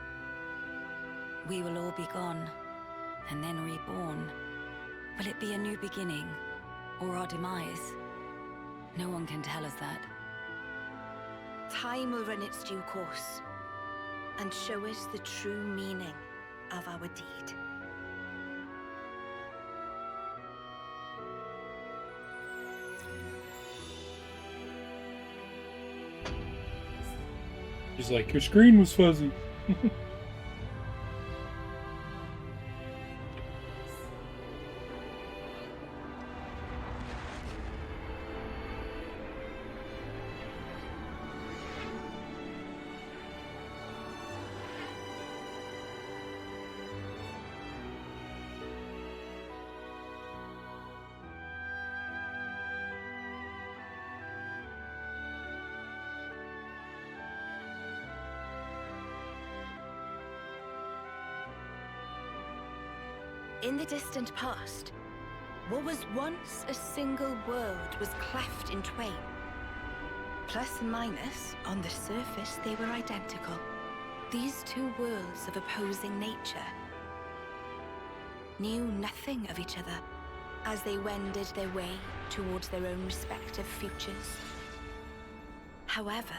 L: We will all be gone, and then reborn. Will it be a new beginning, or our demise? No one can tell us that.
J: Time will run its due course, and show us the true meaning of our deed.
B: He's like, your screen was fuzzy.
M: In the distant past, what was once a single world was cleft in twain. Plus and minus, on the surface, they were identical. These two worlds of opposing nature knew nothing of each other as they wended their way towards their own respective futures. However,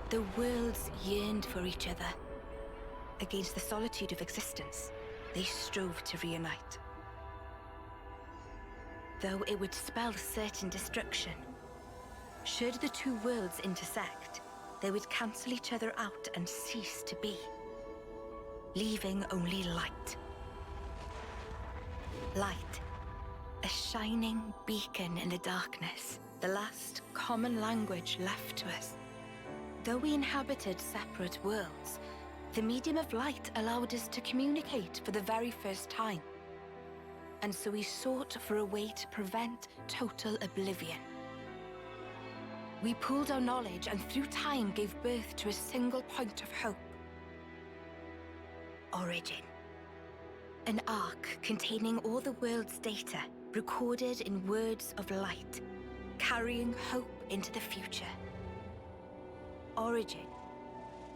M: the worlds yearned for each other. Against the solitude of existence, they strove to reunite. Though it would spell certain destruction, should the two worlds intersect, they would cancel each other out and cease to be, leaving only light. Light, a shining beacon in the darkness, the last common language left to us. Though we inhabited separate worlds, the medium of light allowed us to communicate for the very first time. And so we sought for a way to prevent total oblivion. We pooled our knowledge and through time gave birth to a single point of hope. Origin. An arc containing all the world's data, recorded in words of light, carrying hope into the future. Origin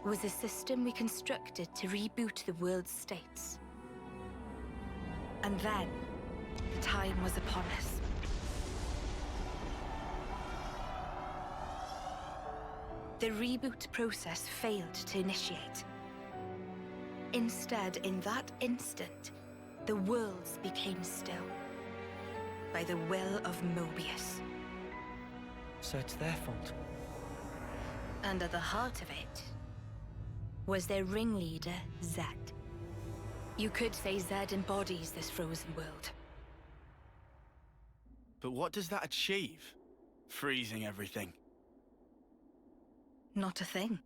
M: was a system we constructed to reboot the world's states. And then, the time was upon us. The reboot process failed to initiate. Instead, in that instant, the worlds became still. By the will of Mobius.
C: So it's their fault.
M: And at the heart of it was their ringleader, Zed. You could say Zed embodies this frozen world.
E: But what does that achieve? Freezing everything.
M: Not a thing.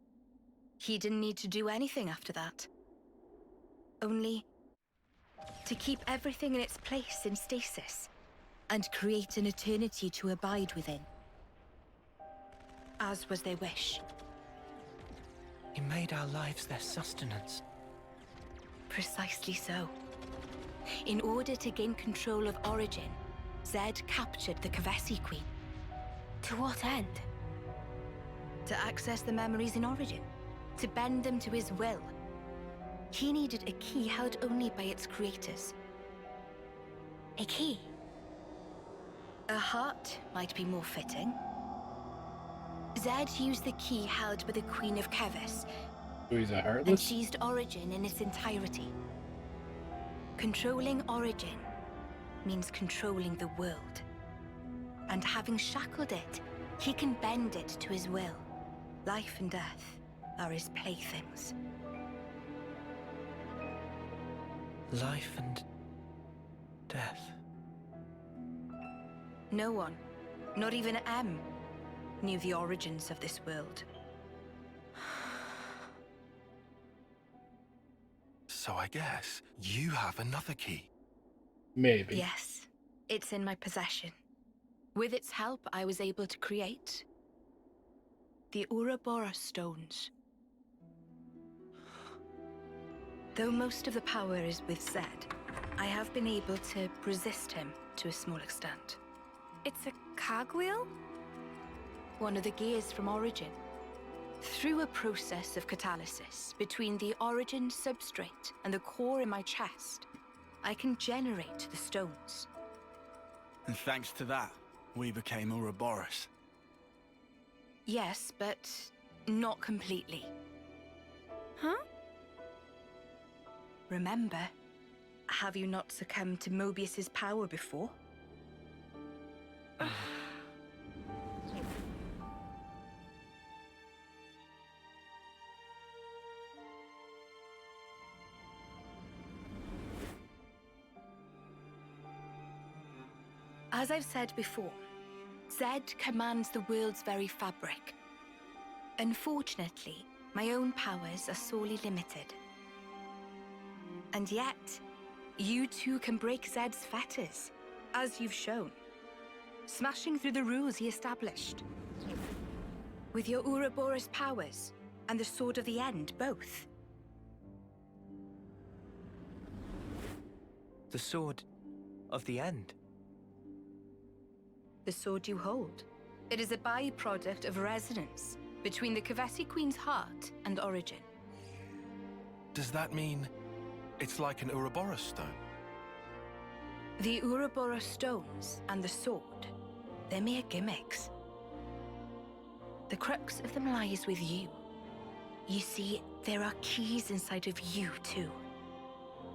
M: He didn't need to do anything after that. Only to keep everything in its place in stasis and create an eternity to abide within. As was their wish.
C: He made our lives their sustenance.
M: Precisely so. In order to gain control of Origin, Zed captured the Kavesi Queen. To what end? To access the memories in Origin. To bend them to his will. He needed a key held only by its creators. A key? A heart might be more fitting. Zed used the key held by the Queen of Kevis.
B: So he's a
M: And
B: heartless?
M: seized Origin in its entirety. Controlling Origin means controlling the world. And having shackled it, he can bend it to his will. Life and death are his playthings.
C: Life and death.
M: No one, not even M, knew the origins of this world.
F: So I guess you have another key.
B: Maybe.
M: Yes, it's in my possession. With its help, I was able to create the Ouroboros stones. Though most of the power is with Zed, I have been able to resist him to a small extent.
A: It's a cogwheel?
M: One of the gears from Origin. Through a process of catalysis between the Origin substrate and the core in my chest, I can generate the stones.
E: And thanks to that, we became Ouroboros.
M: Yes, but not completely.
A: Huh?
M: Remember, have you not succumbed to Mobius's power before? As I've said before, Zed commands the world's very fabric. Unfortunately, my own powers are sorely limited. And yet, you too can break Zed's fetters, as you've shown, smashing through the rules he established. With your Ouroboros powers and the Sword of the End, both.
C: The sword of the end.
M: The sword you hold. It is a byproduct of resonance between the Kavesi Queen's heart and Origin.
F: Does that mean it's like an Ouroboros stone?
M: The Ouroboros stones and the sword, they're mere gimmicks. The crux of them lies with you. You see, there are keys inside of you, too.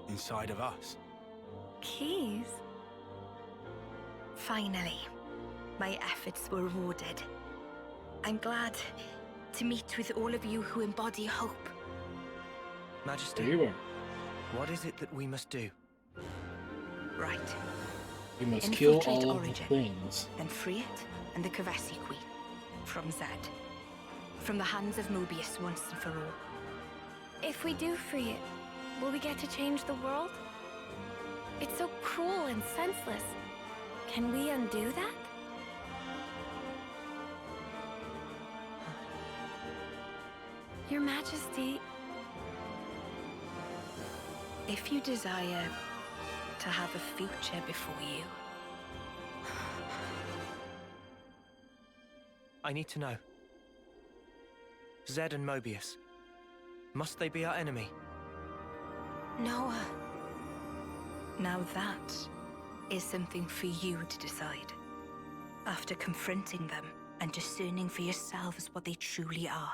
E: Inside of us?
A: Keys?
M: Finally, my efforts were rewarded. I'm glad to meet with all of you who embody hope.
C: Majesty,
B: There you are.
C: what is it that we must do?
M: Right.
B: You must kill
M: Infiltrate
B: all of the
M: Origin,
B: things.
M: then free it and the Kavesi Queen. From Zed. From the hands of Mobius once and for all.
A: If we do free it, will we get to change the world? It's so cruel and senseless. Can we undo that? Your Majesty,
M: If you desire to have a future before you,
C: I need to know. Zed and Mobius. Must they be our enemy?
M: Noah. Now that is something for you to decide. After confronting them and discerning for yourselves what they truly are.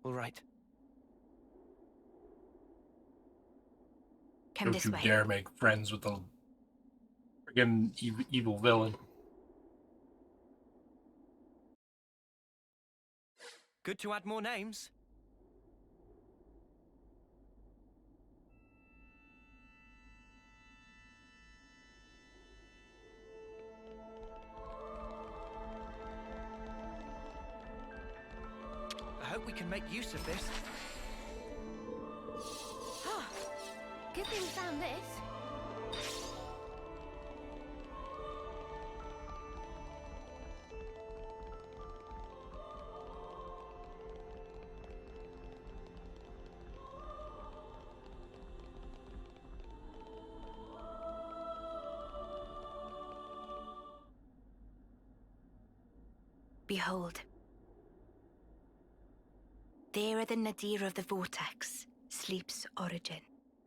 C: All right.
M: Come
B: Don't
M: this
B: you
M: way.
B: dare make friends with the friggin' evil villain.
C: Good to add more names. I hope we can make use of this.
G: Good thing we found this.
M: Behold. There at the nadir of the vortex sleeps Origin.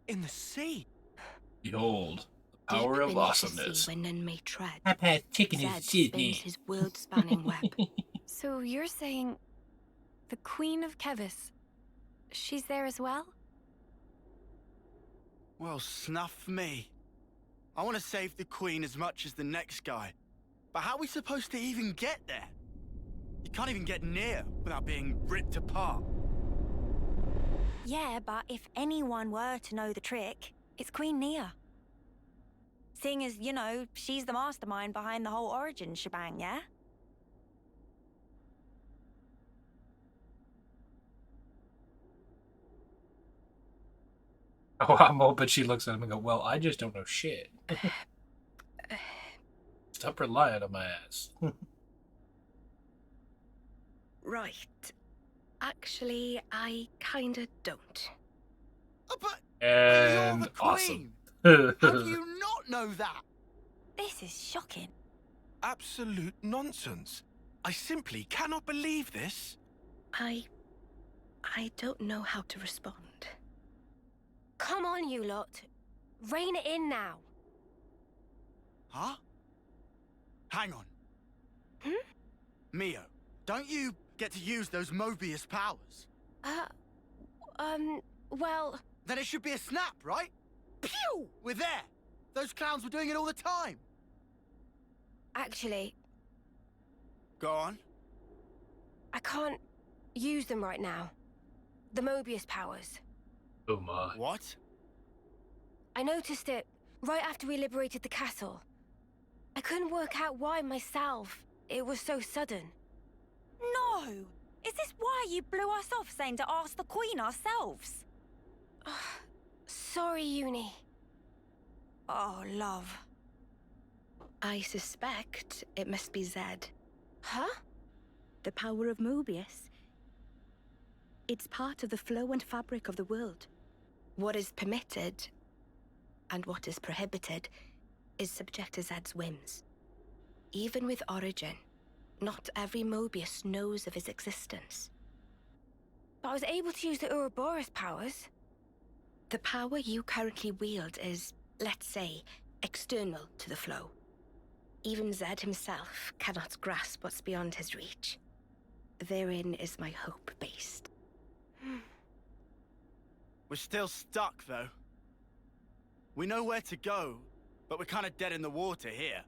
C: In the sea?
B: Behold, the
M: Deep
B: power of
M: beneath the
B: awesomeness.
M: sea where none may tread.
B: I've had chicken in
M: Zed
B: Sydney.
M: spins his world-spanning web.
A: so you're saying the Queen of Kevis, she's there as well?
E: Well, snuff me. I want to save the Queen as much as the next guy. But how are we supposed to even get there? You can't even get near without being ripped apart.
D: Yeah, but if anyone were to know the trick, it's Queen Nia. Seeing as, you know, she's the mastermind behind the whole Origin shebang, yeah?
B: Oh, I'm hoping she looks at him and go, well, I just don't know shit. Stop relying on my ass.
M: Right. Actually, I kinda don't.
E: But
B: And
E: you're the
B: awesome.
E: Queen! How do you not know that?
D: This is shocking.
F: Absolute nonsense. I simply cannot believe this.
M: I don't know how to respond.
G: Come on, you lot. Rein it in now.
E: Huh? Hang on. Mio, don't you get to use those Mobius powers?
G: Well...
E: Then it should be a snap, right? Pew! We're there! Those clowns were doing it all the time!
G: Actually,
E: Go on.
G: I can't use them right now. The Mobius powers.
B: Oh my.
E: What?
G: I noticed it right after we liberated the castle. I couldn't work out why myself. It was so sudden.
D: No! Is this why you blew us off saying to ask the Queen ourselves?
G: Sorry, Uni.
D: Oh, love.
M: I suspect it must be Zed.
G: Huh?
M: The power of Mobius. It's part of the flow and fabric of the world. What is permitted and what is prohibited is subject to Zed's whims. Even with Origin, not every Mobius knows of his existence.
G: But I was able to use the Ouroboros powers.
M: The power you currently wield is, let's say, external to the flow. Even Zed himself cannot grasp what's beyond his reach. Therein is my hope based.
E: We're still stuck, though. We know where to go, but we're kind of dead in the water here.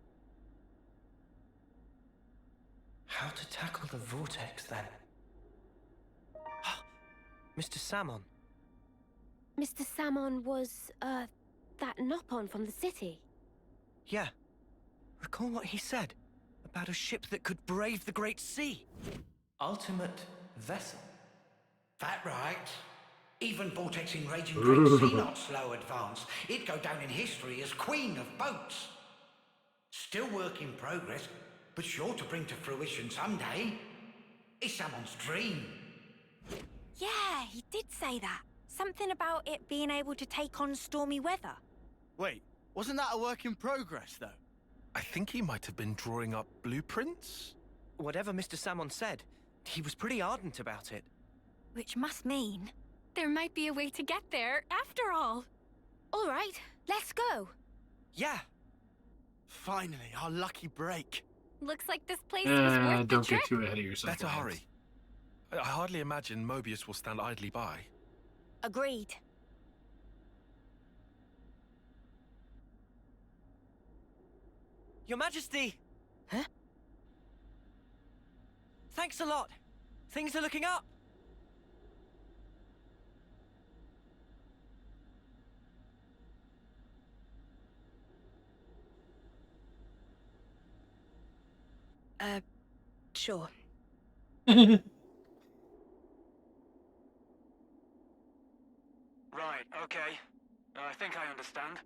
C: How to tackle the vortex, then? Mr. Salmon.
G: Mr. Salmon was, that Nopon from the city.
C: Yeah. Recall what he said about a ship that could brave the Great Sea. Ultimate vessel.
N: That right. Even vortexing raging Great Sea not slow advance. It'd go down in history as queen of boats. Still work in progress, but sure to bring to fruition someday. It's someone's dream.
D: Yeah, he did say that. Something about it being able to take on stormy weather.
E: Wait, wasn't that a work in progress, though?
F: I think he might have been drawing up blueprints.
C: Whatever Mr. Salmon said, he was pretty ardent about it.
D: Which must mean...
A: There might be a way to get there, after all.
G: All right, let's go.
C: Yeah.
E: Finally, our lucky break.
A: Looks like this place was worth the
B: Don't
A: trip.
B: get too ahead of yourself.
F: Better hurry. I hardly imagine Mobius will stand idly by.
D: Agreed.
C: Your Majesty!
D: Huh?
C: Thanks a lot. Things are looking up.
M: Sure.
C: Right, okay. I think I understand.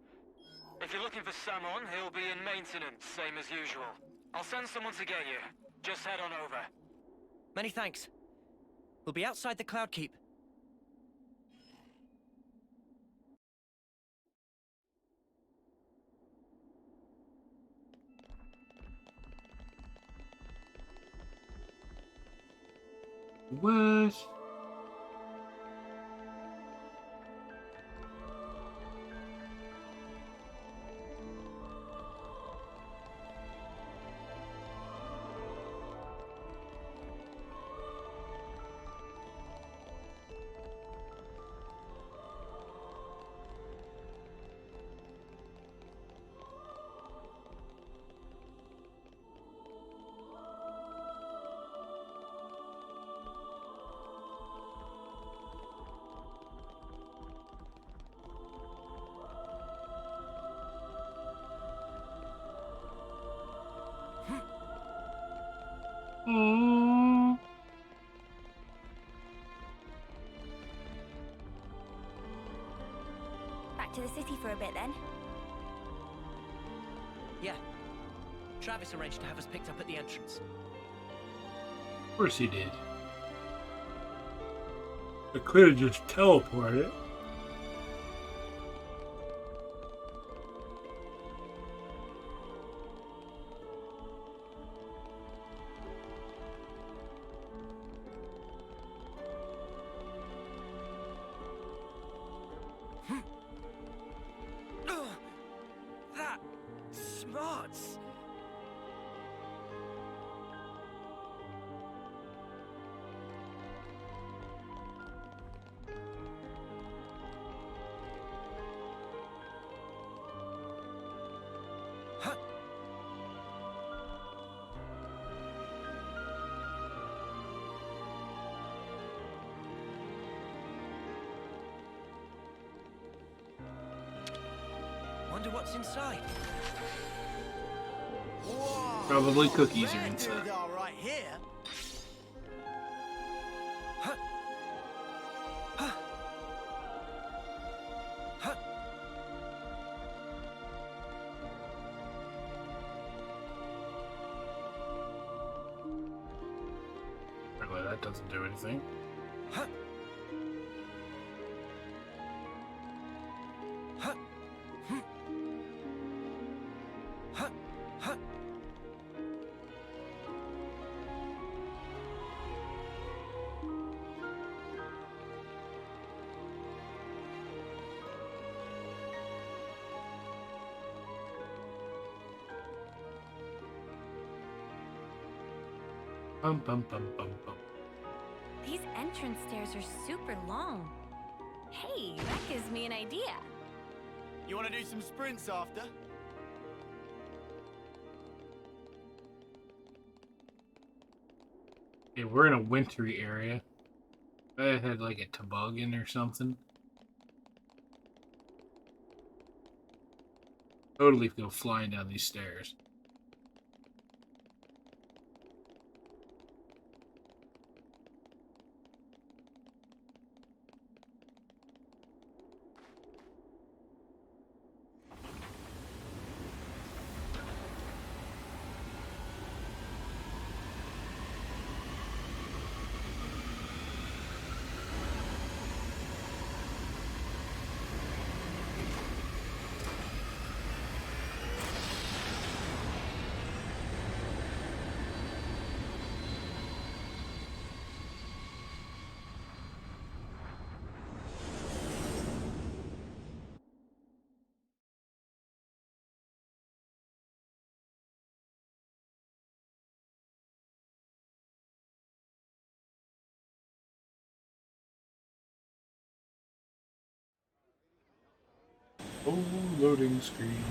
C: If you're looking for Samon, he'll be in maintenance, same as usual. I'll send someone to get you. Just head on over. Many thanks. We'll be outside the Cloud Keep.
B: What? Mm.
D: Back to the city for a bit, then.
C: Yeah. Travis arranged to have us picked up at the entrance.
B: Of course he did. I could have just teleported.
C: That smarts. Huh. Wonder what's inside.
E: Whoa!
B: Probably cookies are
E: Fair
B: inside.
E: dude, all right here.
C: Huh. Huh. Huh.
B: that doesn't do anything. Bum, bum, bum, bum, bum.
A: These entrance stairs are super long. Hey, that gives me an idea.
E: You want to do some sprints after?
B: Okay, we're in a wintry area. I had like a toboggan or something. Totally go flying down these stairs. Oh, loading screen.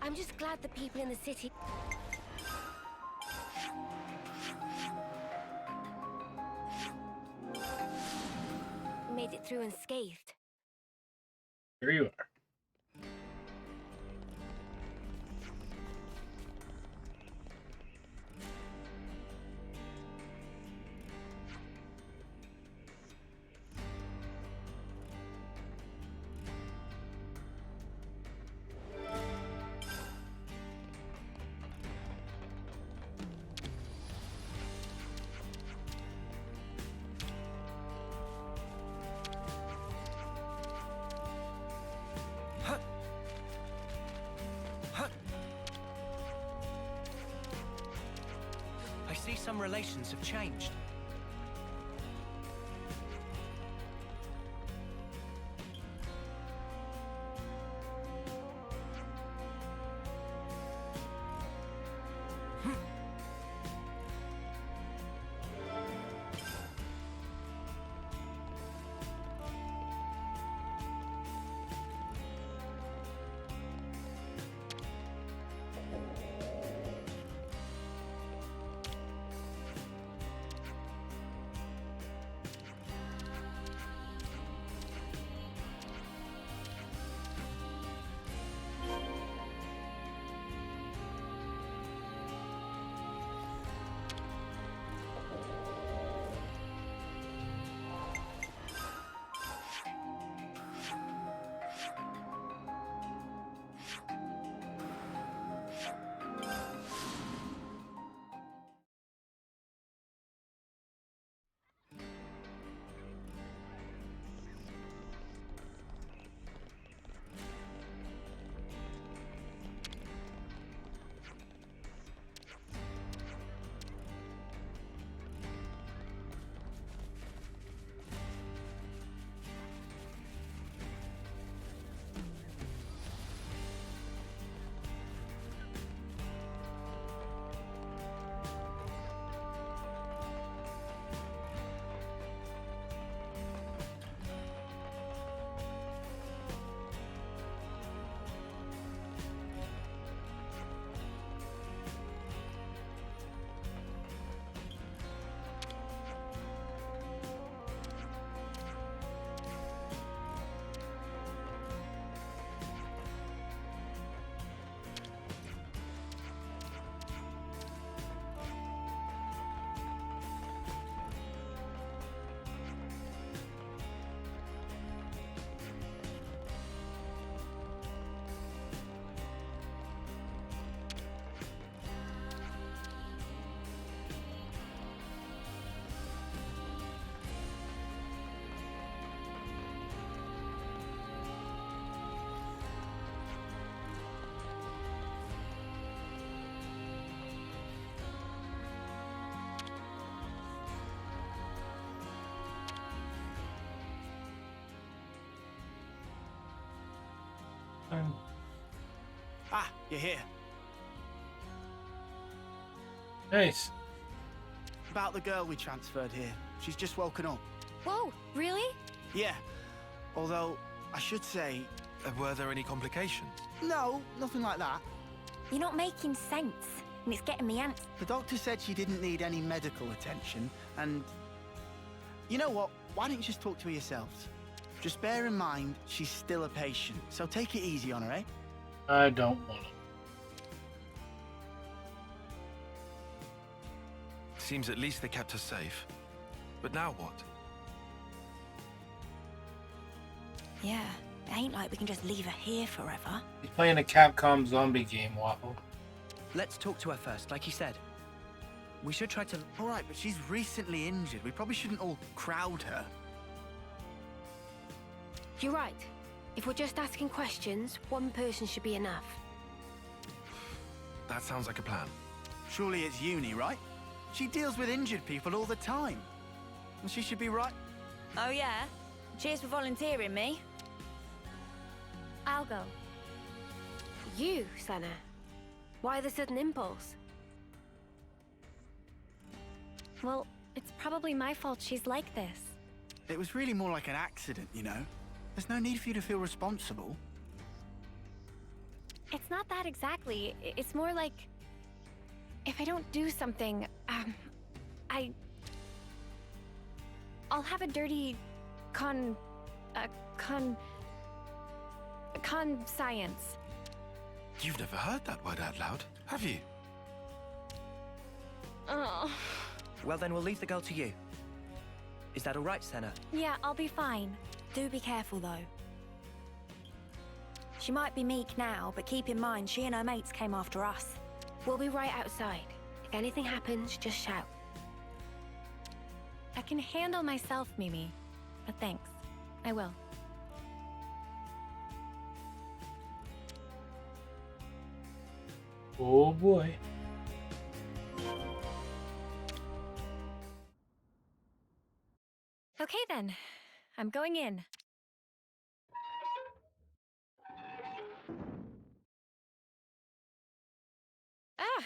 G: I'm just glad the people in the city made it through unscathed.
B: Here you are.
C: I see some relations have changed.
E: Ah, you're here.
B: Nice.
E: About the girl we transferred here. She's just woken up.
D: Whoa, really?
E: Yeah. Although, I should say...
F: Were there any complications?
E: No, nothing like that.
D: You're not making sense, and it's getting me antsy.
E: The doctor said she didn't need any medical attention, and... You know what? Why don't you just talk to her yourselves? Just bear in mind, she's still a patient, so take it easy on her, eh?
B: I don't want to.
F: Seems at least they kept her safe. But now what?
D: Yeah, it ain't like we can just leave her here forever.
B: He's playing a Capcom zombie game, Waffle.
C: Let's talk to her first, like you said. We should try to...
E: All right, but she's recently injured. We probably shouldn't all crowd her.
G: You're right. If we're just asking questions, one person should be enough.
F: That sounds like a plan.
E: Surely it's Uni, right? She deals with injured people all the time. And she should be right.
D: Oh, yeah? Cheers for volunteering me.
A: I'll go.
G: You, Senna. Why the sudden impulse?
A: Well, it's probably my fault she's like this.
E: It was really more like an accident, you know? There's no need for you to feel responsible.
A: It's not that exactly. It's more like... if I don't do something, I'll have a dirty... science.
F: You've never heard that word out loud, have you?
A: Oh.
C: Well, then we'll leave the girl to you. Is that all right, Senna?
A: Yeah, I'll be fine.
D: Do be careful, though. She might be meek now, but keep in mind, she and her mates came after us.
G: We'll be right outside. If anything happens, just shout.
A: I can handle myself, Mimi. But thanks. I will.
B: Oh boy.
A: Okay then. I'm going in. Ah!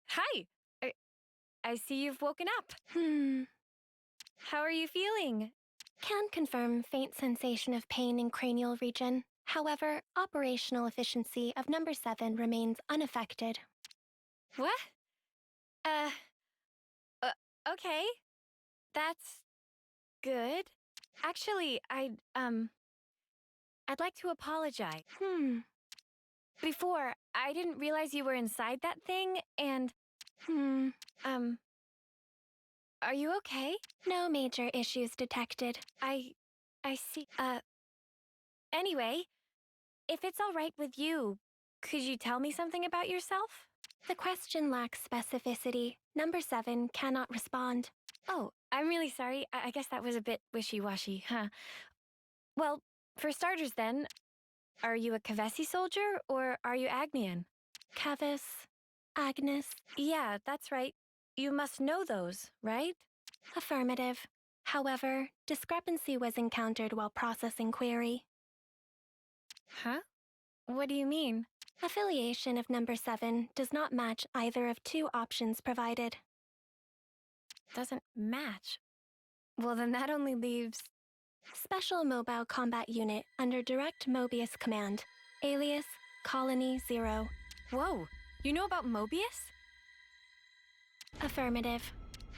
A: Hi! I see you've woken up. How are you feeling?
O: Can confirm faint sensation of pain in cranial region. However, operational efficiency of number 7 remains unaffected.
A: What? Okay. That's good. Actually, I'd like to apologize. Before, I didn't realize you were inside that thing, and... Are you okay?
O: No major issues detected.
A: I see. Anyway, if it's all right with you, could you tell me something about yourself?
O: The question lacks specificity. Number 7 cannot respond.
A: Oh, I'm really sorry. I guess that was a bit wishy-washy, huh? Well, for starters then, are you a Kavesi soldier or are you Agnian?
O: Kavis, Agnes.
A: Yeah, that's right. You must know those, right?
O: Affirmative. However, discrepancy was encountered while processing query.
A: Huh? What do you mean?
O: Affiliation of number 7 does not match either of two options provided.
A: Doesn't match? Well, then that only leaves...
O: Special Mobile Combat Unit under direct Mobius command. Alias, Colony 0.
A: Whoa, you know about Mobius?
O: Affirmative.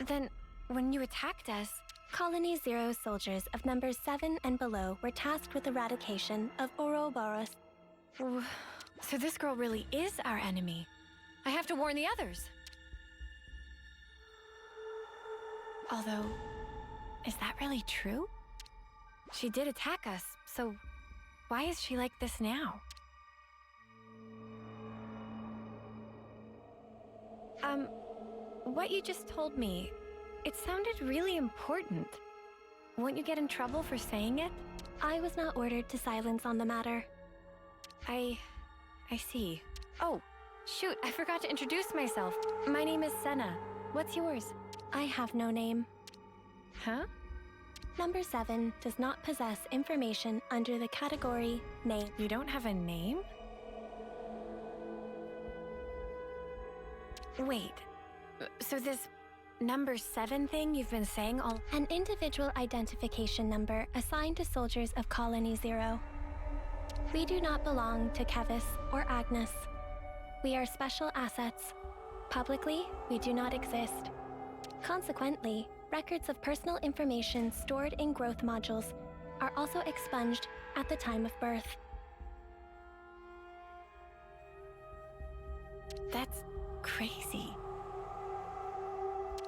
A: Then, when you attacked us...
O: Colony 0 soldiers of numbers 7 and below were tasked with eradication of Ouroboros.
A: So this girl really is our enemy. I have to warn the others. Although, is that really true? She did attack us, so why is she like this now? What you just told me, it sounded really important. Won't you get in trouble for saying it?
O: I was not ordered to silence on the matter.
A: I see. Oh, shoot, I forgot to introduce myself. My name is Senna. What's yours?
O: I have no name.
A: Huh?
O: Number 7 does not possess information under the category name.
A: You don't have a name? Wait, so this number 7 thing you've been saying all—
O: An individual identification number assigned to soldiers of Colony 0. We do not belong to Kevis or Agnes. We are special assets. Publicly, we do not exist. Consequently, records of personal information stored in growth modules are also expunged at the time of birth.
A: That's crazy.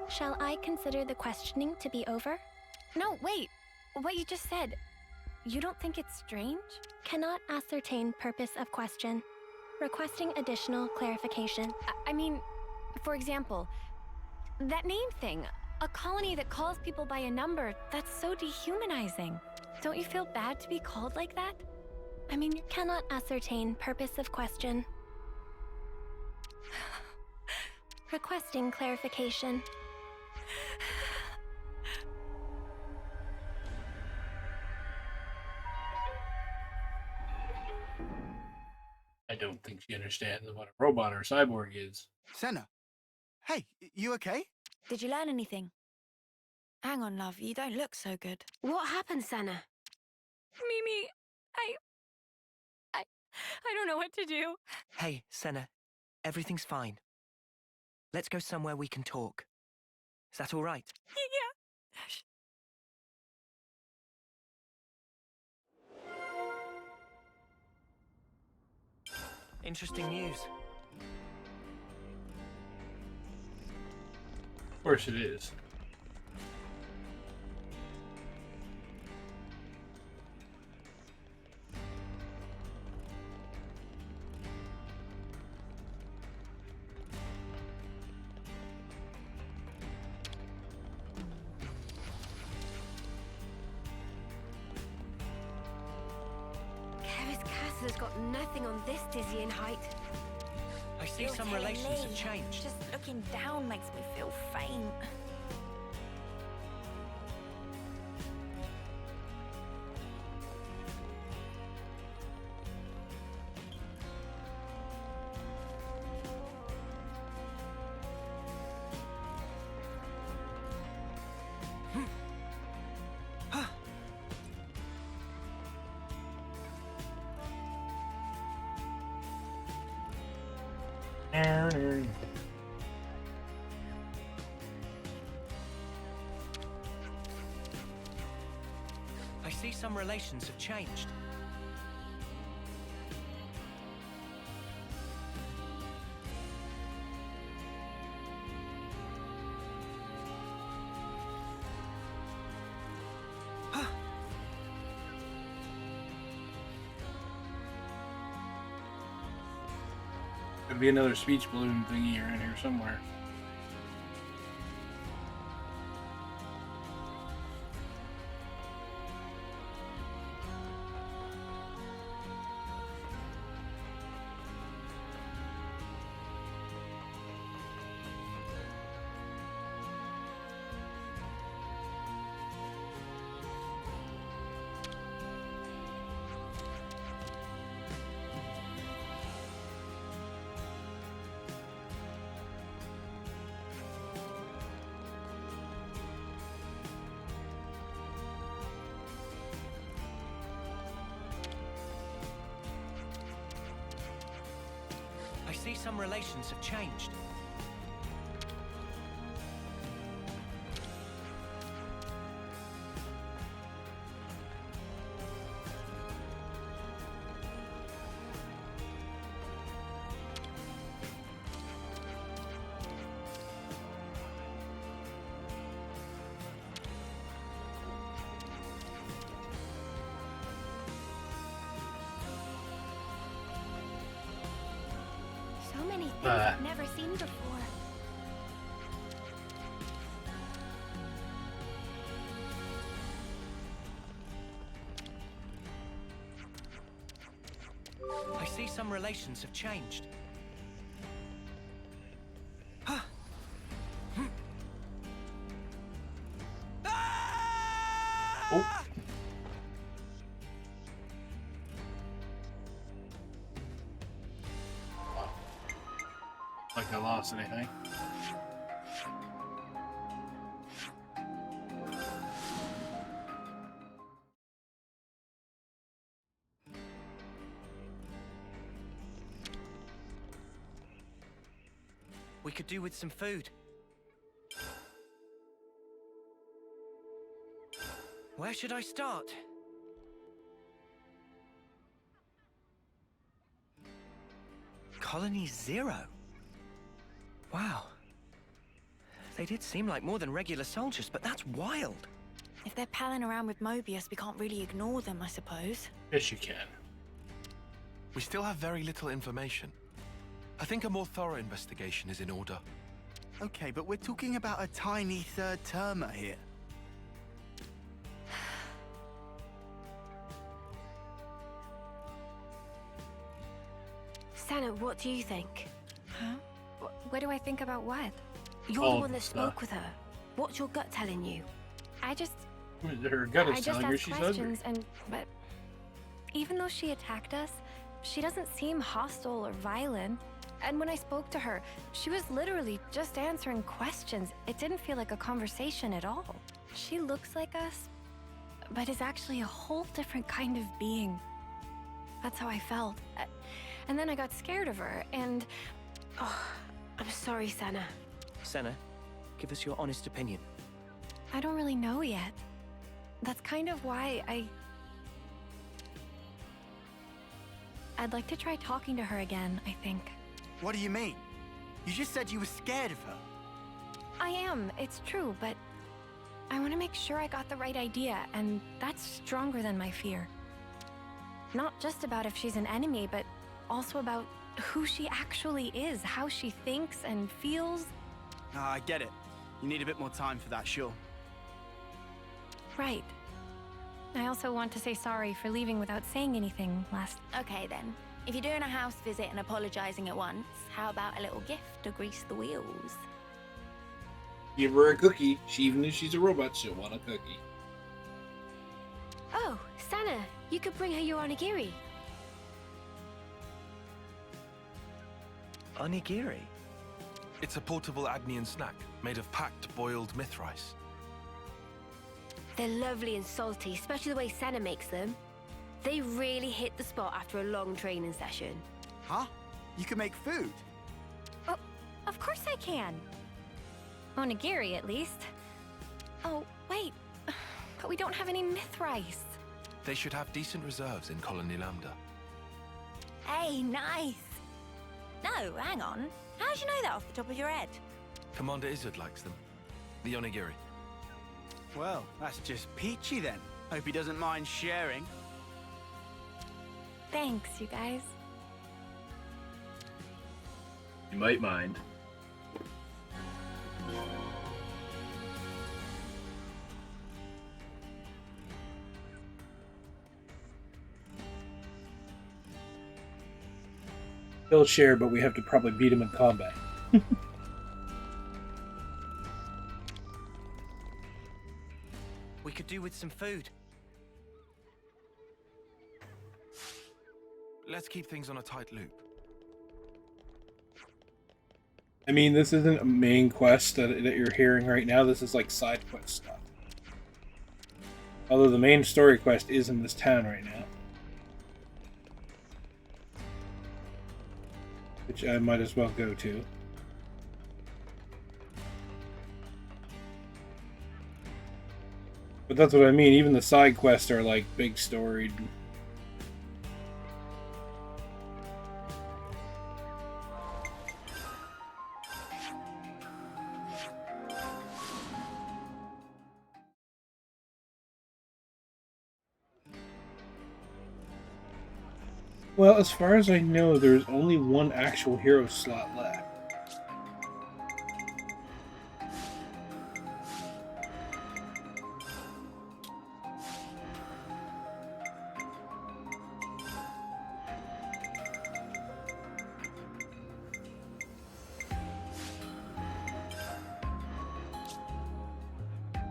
O: Shall I consider the questioning to be over?
A: No, wait. What you just said. You don't think it's strange?
O: Cannot ascertain purpose of question. Requesting additional clarification.
A: I mean, for example, that name thing. A colony that calls people by a number, that's so dehumanizing. Don't you feel bad to be called like that?
O: I mean, you cannot ascertain purpose of question. Requesting clarification.
B: I don't think she understands what a robot or a cyborg is.
E: Senna, hey, you okay?
D: Did you learn anything? Hang on, love, you don't look so good.
G: What happened, Senna?
A: Mimi, I don't know what to do.
C: Hey, Senna. Everything's fine. Let's go somewhere we can talk. Is that all right?
A: Yeah.
C: Interesting news.
B: Of course it is.
G: Kevis Castle's got nothing on this dizzying height.
C: I see
D: You're
C: some
D: telling
C: relations
D: me.
C: have changed.
D: Just looking down makes me feel faint.
C: I see some relations have changed.
B: Could be another speech balloon thingy around here somewhere.
C: I see some relations have changed.
O: So many things I've never seen before.
C: I see some relations have changed.
B: Oh. Like I lost anything.
C: We could do with some food. Where should I start? Colony Zero? Wow. They did seem like more than regular soldiers, but that's wild.
D: If they're palling around with Mobius, we can't really ignore them, I suppose.
B: Yes, you can.
F: We still have very little information. I think a more thorough investigation is in order.
E: Okay, but we're talking about a tiny third-termer here.
G: Senna, what do you think?
A: Huh? What do I think about what?
G: You're the one that spoke with her. What's your gut telling you?
A: I just...
B: Her gut
A: I
B: is
A: just
B: telling her
A: asked
B: she's hungry.
A: questions, but even though she attacked us, she doesn't seem hostile or violent. And when I spoke to her, she was literally just answering questions. It didn't feel like a conversation at all. She looks like us, but is actually a whole different kind of being. That's how I felt. And then I got scared of her, and...
G: Oh, I'm sorry, Senna.
C: Senna, give us your honest opinion.
A: I don't really know yet. That's kind of why I'd like to try talking to her again, I think.
E: What do you mean? You just said you were scared of her.
A: I am, it's true, but I want to make sure I got the right idea, and that's stronger than my fear. Not just about if she's an enemy, but also about who she actually is, how she thinks and feels.
E: I get it. You need a bit more time for that, sure.
A: Right. I also want to say sorry for leaving without saying anything last...
D: Okay then. If you're doing a house visit and apologizing at once, how about a little gift to grease the wheels?
B: Give her a cookie. Even if she's a robot, she'll want a cookie.
G: Oh, Senna, you could bring her your onigiri.
C: Onigiri?
F: It's a portable Agnian snack made of packed boiled myth rice.
G: They're lovely and salty, especially the way Senna makes them. They really hit the spot after a long training session.
E: Huh? You can make food?
A: Oh, of course I can. Onigiri, at least. Oh, wait. But we don't have any myth rice.
F: They should have decent reserves in Colony Lambda.
D: Hey, nice. No, hang on. How'd you know that off the top of your head?
F: Commander Izzard likes them. The onigiri.
E: Well, that's just peachy then. Hope he doesn't mind sharing.
A: Thanks, you guys.
B: You might mind. They'll share, but we have to probably beat him in combat.
C: We could do with some food.
F: Let's keep things on a tight loop.
B: I mean, this isn't a main quest that you're hearing right now. This is like side quest stuff. Although the main story quest is in this town right now. Which I might as well go to. But that's what I mean. Even the side quests are like big storied. Well, as far as I know, there's only one actual hero slot left.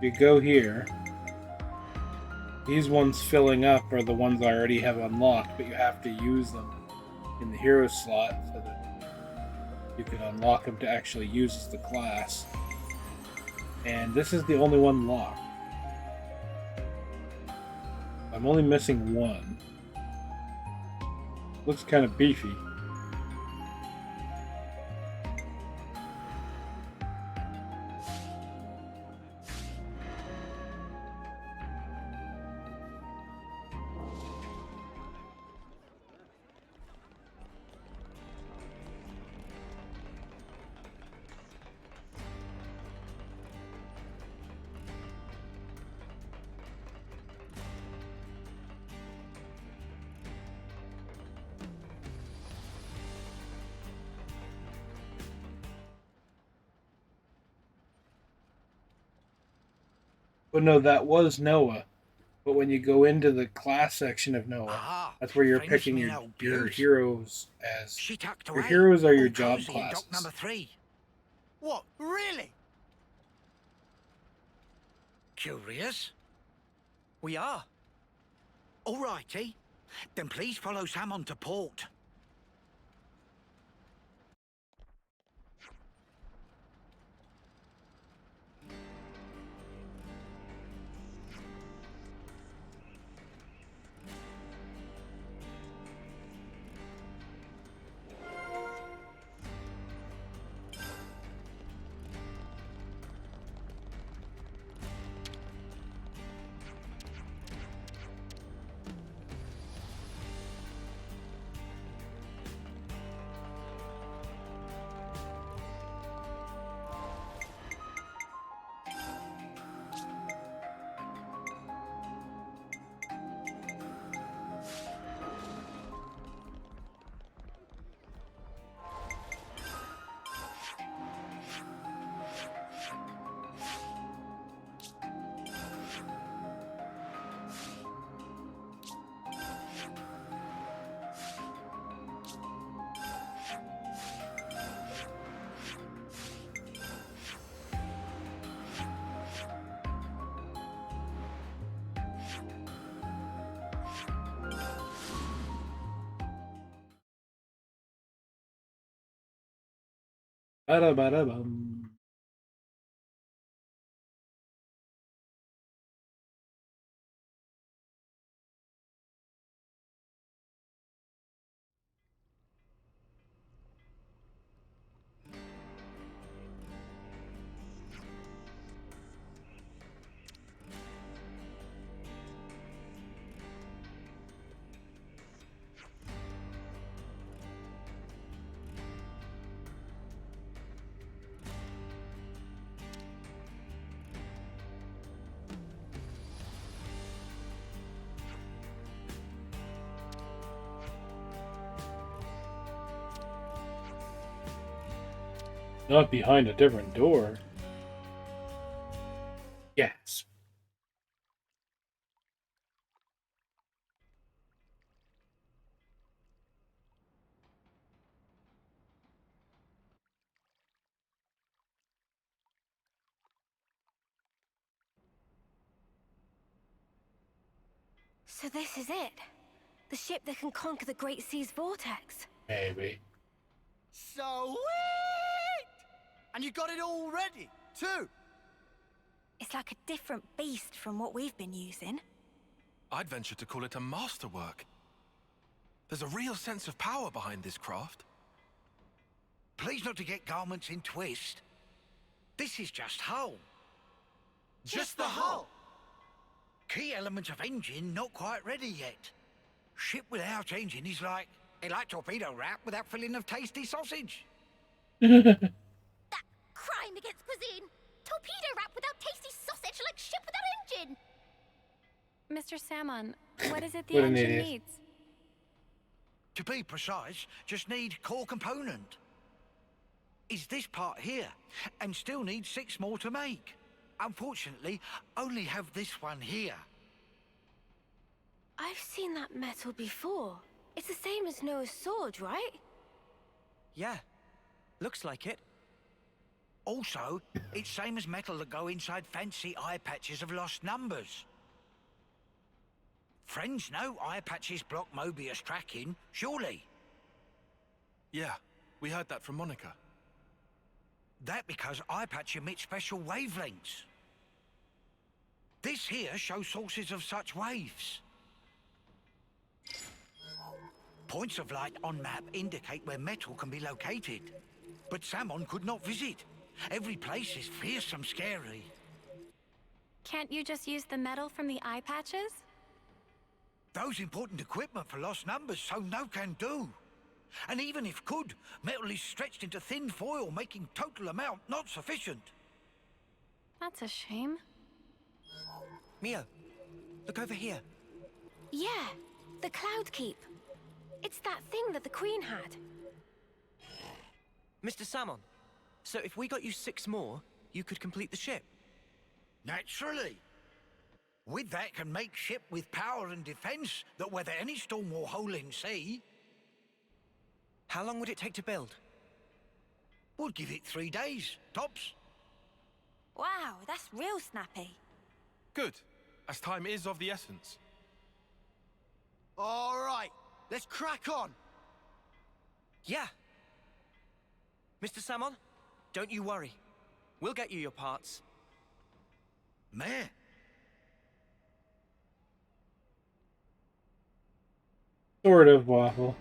B: You go here. These ones filling up are the ones I already have unlocked, but you have to use them in the hero slot so that you can unlock them to actually use as the class. And this is the only one locked. I'm only missing one. Looks kind of beefy. But no, that was Noah. But when you go into the class section of Noah, that's where you're picking your heroes as. Your heroes are your job classes.
N: Number 3.
E: What? Really?
N: Curious?
C: We are.
N: Alrighty. Then please follow Sam on to port.
B: Ba-da-ba-da-bum. Not behind a different door. Yes.
G: So this is it? The ship that can conquer the Great Sea's vortex?
B: Maybe.
E: Sweet! And you got it all ready, too?
D: It's like a different beast from what we've been using.
F: I'd venture to call it a masterwork. There's a real sense of power behind this craft.
N: Please not to get garments in twist. This is just hull.
E: Just the hull?
N: Key element of engine not quite ready yet. Ship without engine is like torpedo wrap without filling of tasty sausage.
K: That crime against cuisine. Torpedo wrap without tasty sausage like ship without engine.
A: Mr. Salmon, what is it the
B: What an
A: engine
B: idiot.
A: needs?
N: To be precise, just need core component. Is this part here, and still need 6 more to make. Unfortunately, only have this one here.
G: I've seen that metal before. It's the same as Noah's sword, right?
C: Yeah. Looks like it.
N: Also, it's same as metal that go inside fancy eye patches of lost numbers. Friends know eye patches block Mobius tracking, surely?
F: Yeah, we heard that from Monica.
N: That because eye patch emits special wavelengths. This here shows sources of such waves. Points of light on map indicate where metal can be located. But Salmon could not visit. Every place is fearsome scary.
A: Can't you just use the metal from the eye patches?
N: Those important equipment for lost numbers, so no can do. And even if could, metal is stretched into thin foil, making total amount not sufficient.
A: That's a shame.
C: Mio, look over here.
G: Yeah, the Cloud Keep. It's that thing that the Queen had.
C: Mr. Salmon, so if we got you 6 more, you could complete the ship?
N: Naturally. With that can make ship with power and defense that weather any storm or hole in sea.
C: How long would it take to build?
N: We'll give it 3 days, tops.
D: Wow, that's real snappy.
F: Good, as time is of the essence.
E: All right, let's crack on.
C: Yeah. Mr. Salmon, don't you worry. We'll get you your parts.
N: Meh.
B: Sort of, Waffle.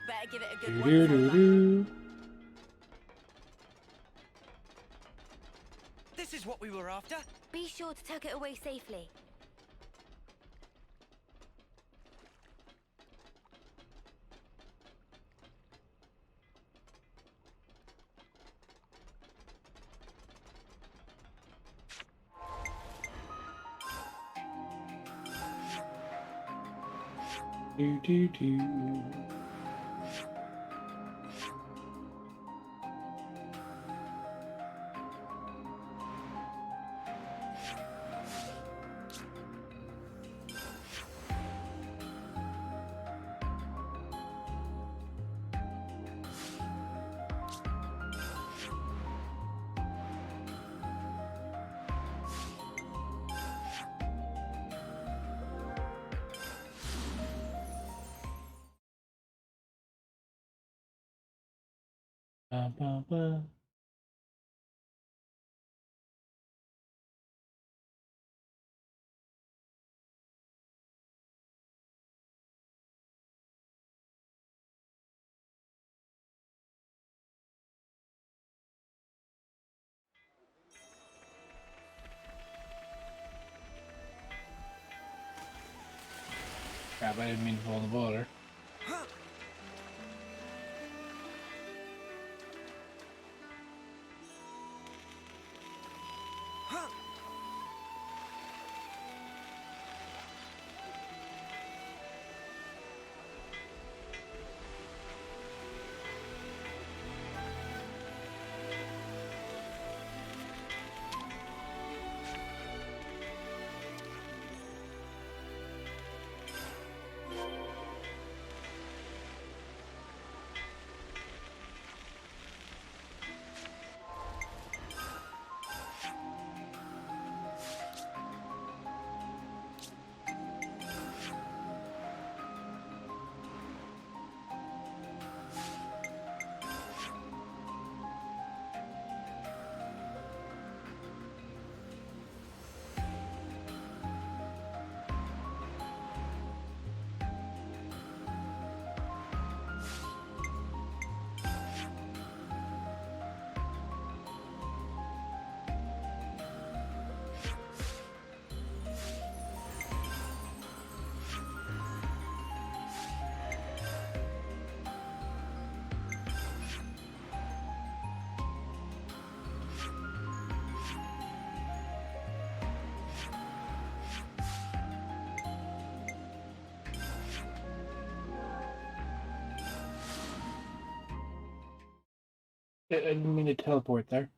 D: Better give it a good
B: Do, do,
D: once over.
B: do.
C: This is what we were after.
G: Be sure to tuck it away safely.
B: Do, do, do. Ba, ba, ba. Crap, I didn't mean to pull the water. I didn't mean to teleport there.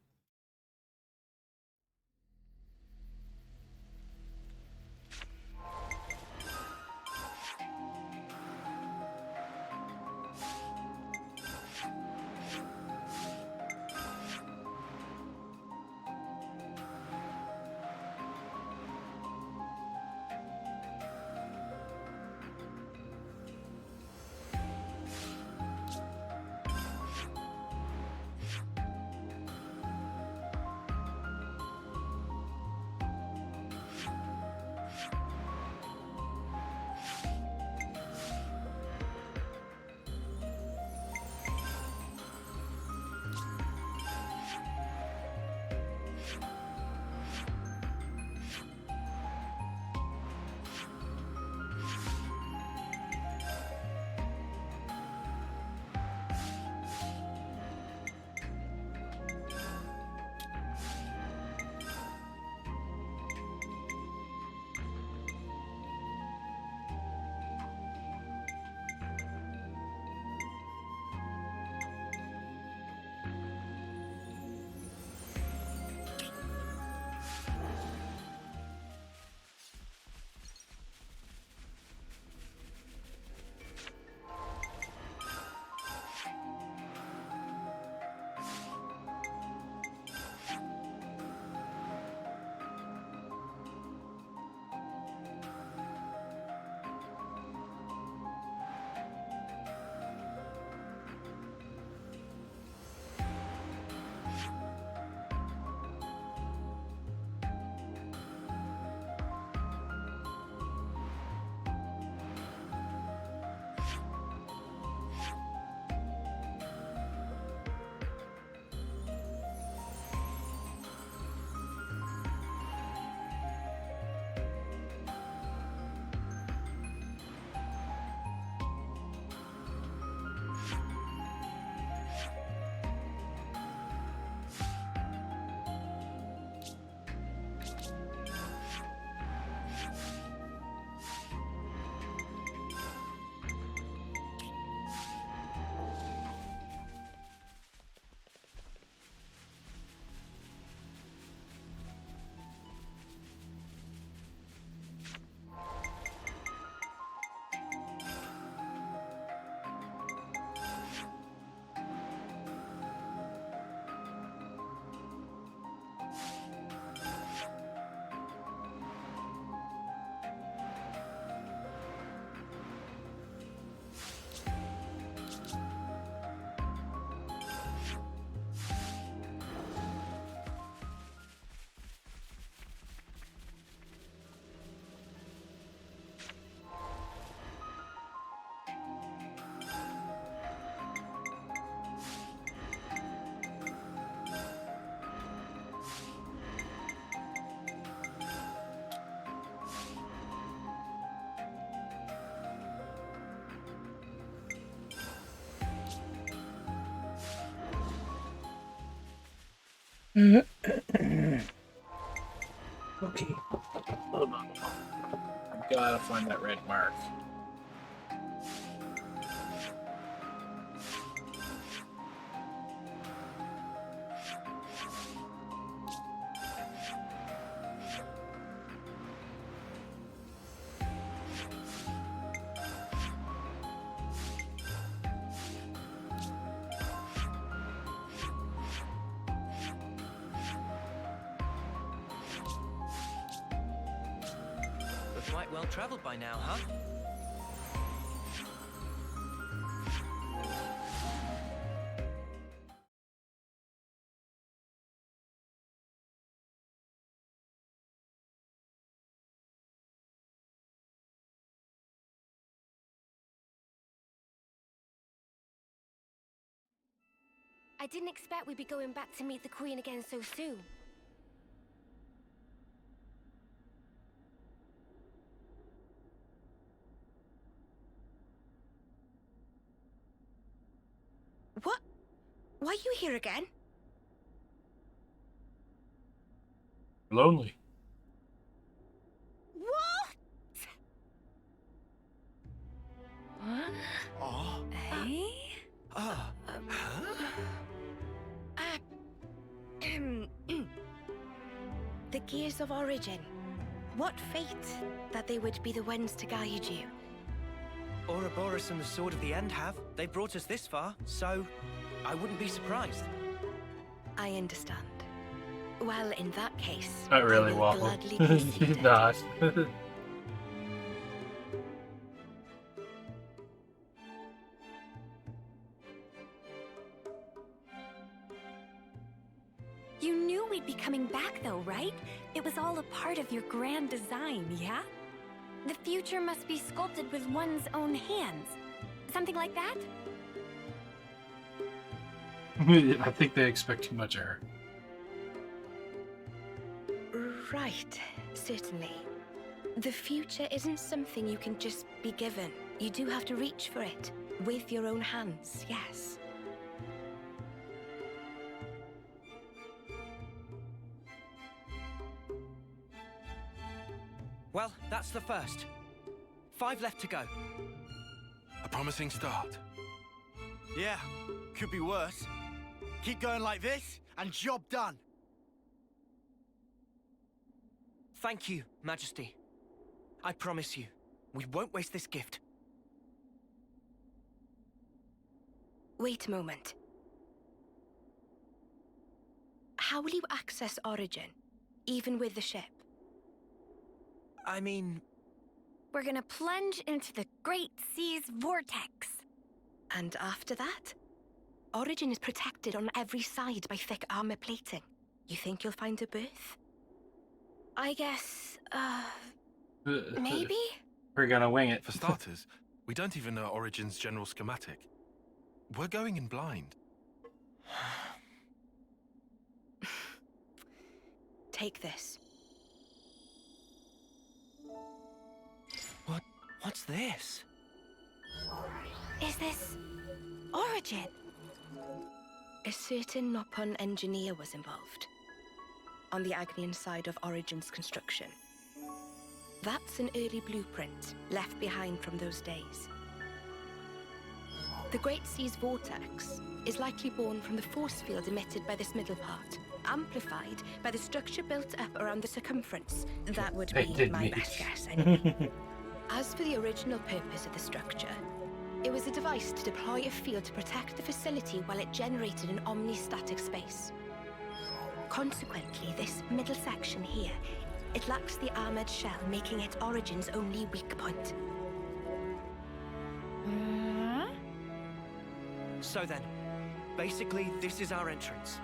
B: Okay. Hold on. I gotta find that red mark.
C: We're quite well traveled by now, huh?
G: I didn't expect we'd be going back to meet the Queen again so soon.
D: What? Why are you here again?
B: Lonely.
D: What?
C: Oh.
A: Hey?
C: Ah. Huh?
M: Gears of Origin. What fate that they would be the ones to guide you.
C: Ouroboros and the Sword of the End have. They brought us this far, so I wouldn't be surprised.
M: I understand. Well, in that case,
B: Not really,
M: I will
B: Waffle.
M: gladly concede it.
B: Not.
A: You knew we'd be coming back though, right? It was all a part of your grand design, yeah? The future must be sculpted with one's own hands. Something like that?
B: I think they expect too much of her.
M: Right, certainly. The future isn't something you can just be given. You do have to reach for it. With your own hands, yes.
C: Well, that's the first. 5 left to go.
F: A promising start.
E: Yeah, could be worse. Keep going like this, and job done.
C: Thank you, Majesty. I promise you, we won't waste this gift.
M: Wait a moment. How will you access Origin, even with the ship?
C: I mean...
A: We're gonna plunge into the Great Sea's vortex.
M: And after that? Origin is protected on every side by thick armor plating. You think you'll find a berth? I guess, maybe?
B: We're gonna wing it.
F: For starters, we don't even know Origin's general schematic. We're going in blind.
M: Take this.
C: What's this?
M: Is this Origin? A certain Nopon engineer was involved. On the Agnian side of Origin's construction. That's an early blueprint left behind from those days. The Great Sea's vortex is likely born from the force field emitted by this middle part, amplified by the structure built up around the circumference. That would be my best guess, anyway. As for the original purpose of the structure, it was a device to deploy a field to protect the facility while it generated an omnistatic space. Consequently, this middle section here, it lacks the armored shell, making it Origin's only weak point.
C: So then, basically, this is our entrance.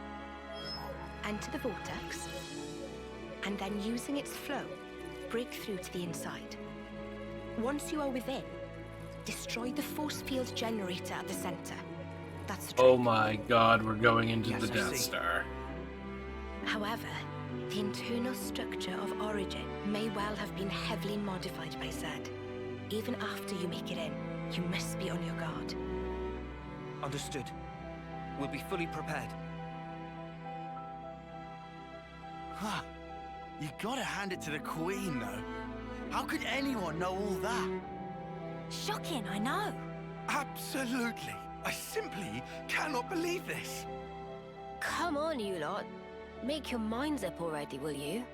M: Enter the vortex, and then using its flow, break through to the inside. Once you are within, destroy the force field generator at the center. That's the trick.
B: Oh my god, we're going into the Death Star.
M: However, the internal structure of Origin may well have been heavily modified by Zed. Even after you make it in, you must be on your guard.
C: Understood. We'll be fully prepared.
E: Huh. You gotta hand it to the Queen, though. How could anyone know all that?
D: Shocking, I know.
I: Absolutely. I simply cannot believe this.
G: Come on, you lot. Make your minds up already, will you?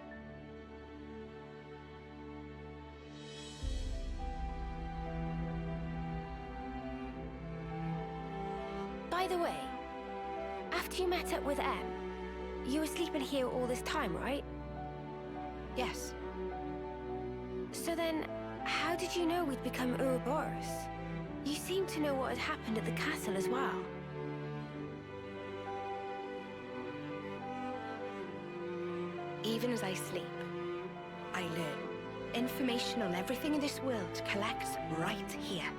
G: By the way, after you met up with M, you were sleeping here all this time, right?
M: Yes.
G: So then, how did you know we'd become Ouroboros? You seem to know what had happened at the castle as well.
M: Even as I sleep, I learn. Information on everything in this world collects right here.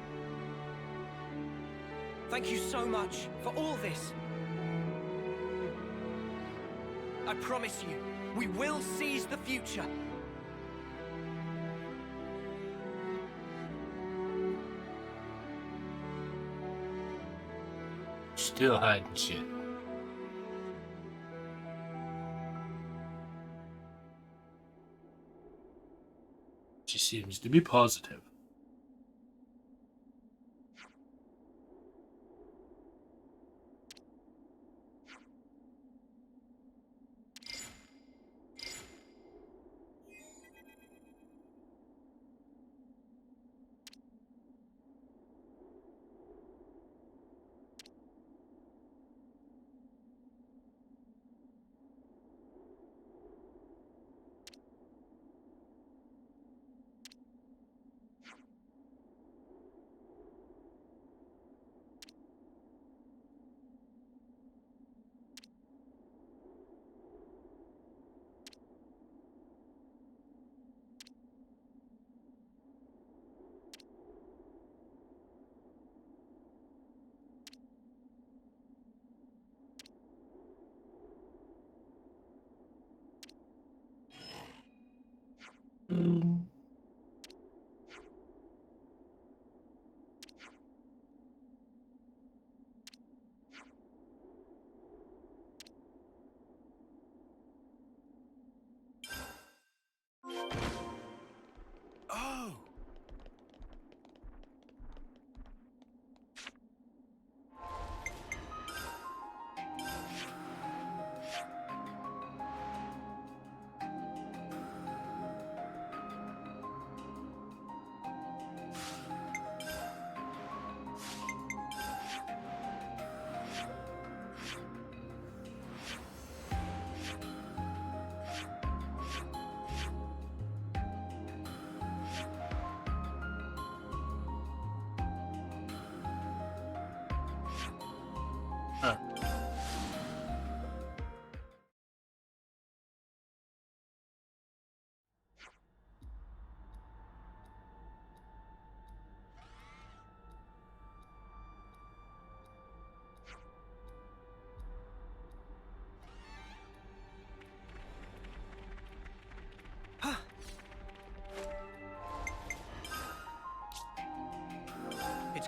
C: Thank you so much for all this. I promise you, we will seize the future.
B: Still hiding shit. She seems to be positive.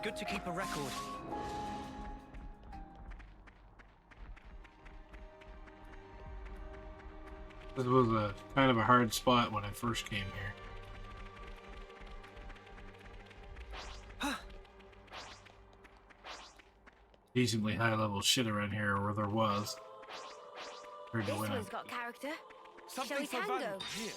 C: good to keep a record.
B: This was a kind of a hard spot when I first came here. Decently high level shit around here, or there was.
G: This one's got character. Shall we tango?
C: Here.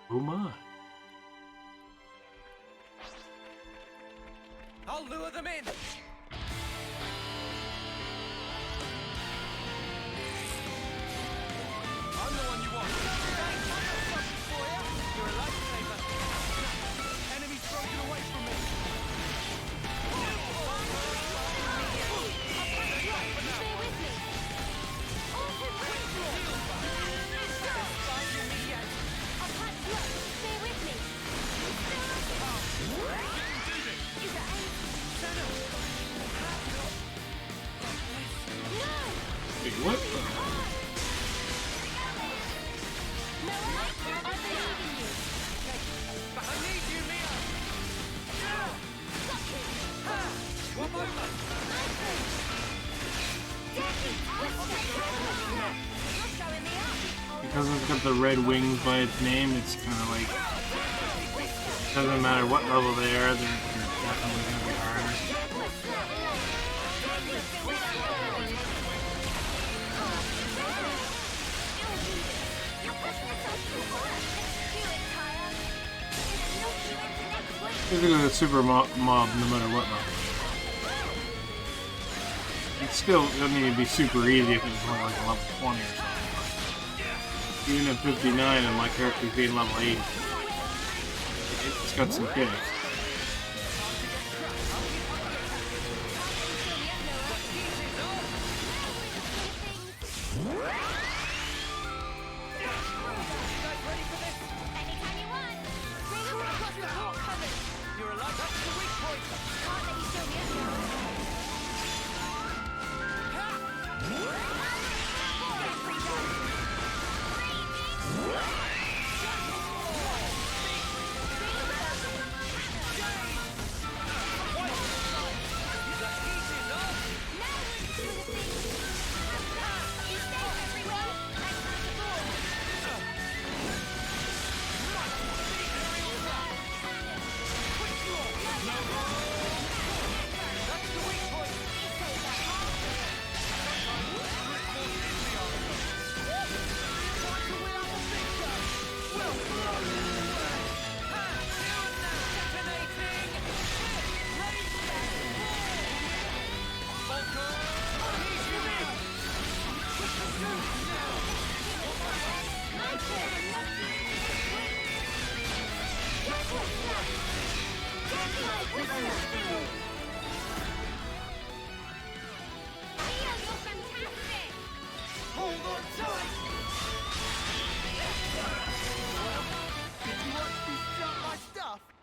B: Oh my.
C: I'll lure them in. I'm the one you want. Thanks, I got something for you. You're a lifesaver. Enemies broken away from me.
K: Stay with me. Open I'll patch you up. Stay with me. Is that
B: Wait, what?
C: I need you, Mia. Swap over.
B: Because it's got the red wings by its name, it's kind of like, doesn't matter what level they are, they're definitely going to be harder. Basically a super mob no matter what level. It still doesn't need to be super easy if it's only like level 20 or something. Even at 59 and my character's being level 80. It's got some kicks.
C: You're alive. That's the weak point.
K: Can't let you show me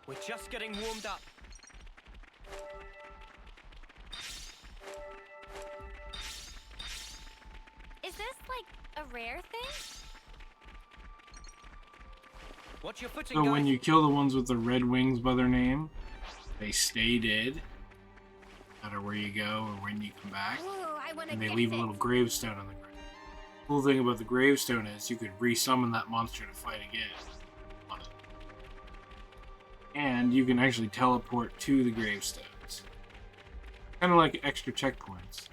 C: We're just getting warmed up.
K: Is this like a rare thing?
C: Watch your footing,
B: So
C: guys.
B: when you kill the ones with the red wings by their name, they stay dead. No matter where you go or when you come back.
K: Ooh, I wanna
B: And they
K: get
B: leave a
K: it.
B: little gravestone on the ground. The cool thing about the gravestone is you could resummon that monster to fight again on it. And you can actually teleport to the gravestones. Kind of like extra checkpoints.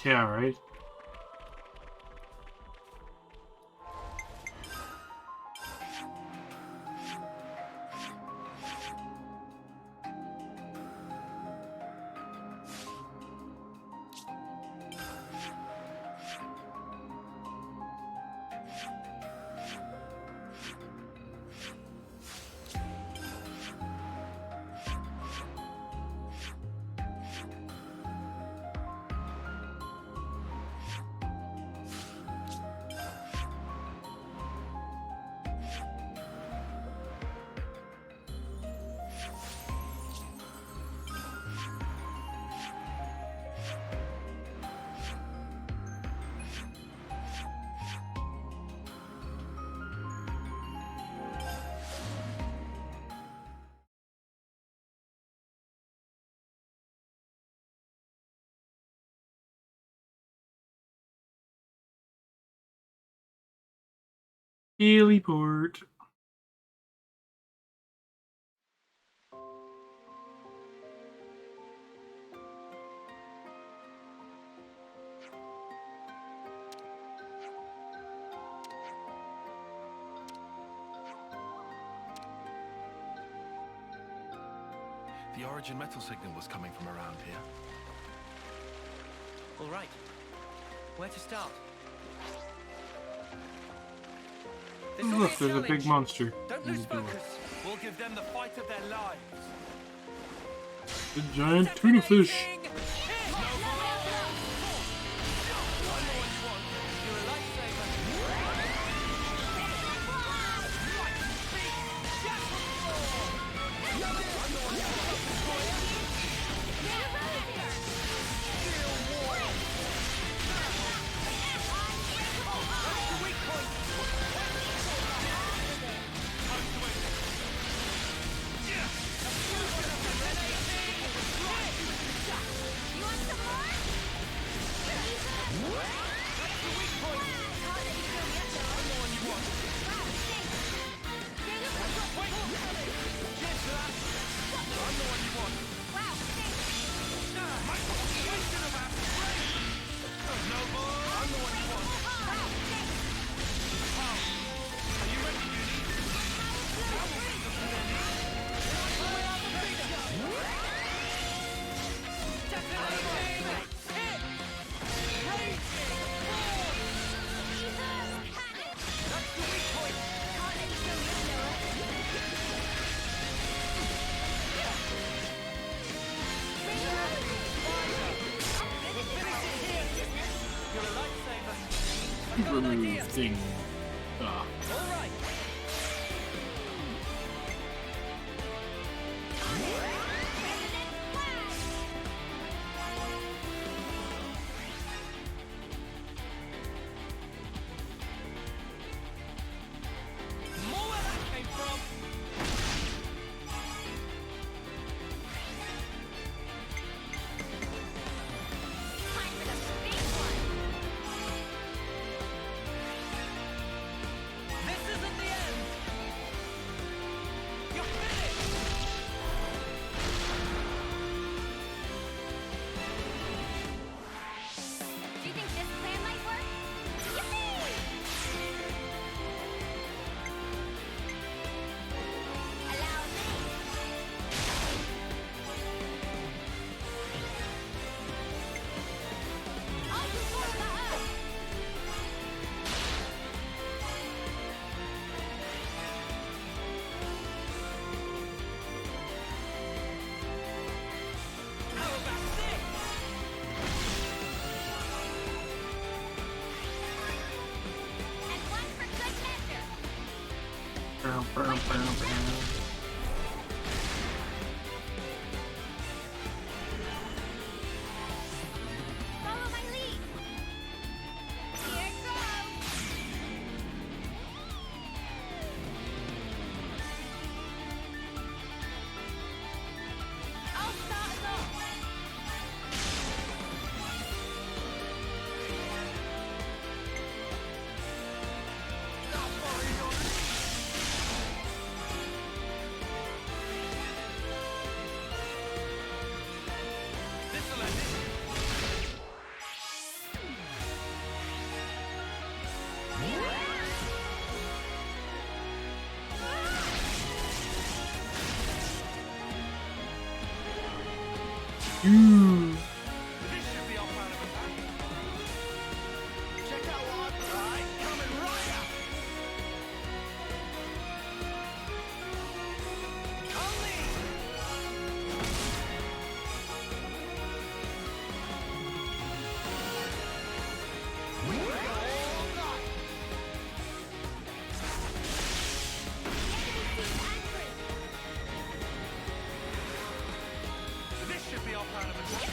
B: Yeah, right? Teleport.
F: The Origin metal signal was coming from around here.
C: All right. Where to start?
B: Look, there's a big monster.
C: Don't lose focus. We'll give them the fight of their lives.
B: The giant tuna fish. Remove thing. Ooh.
C: This should be our plan of attack. Check out what I've got. Coming right up. This should be our plan of attack.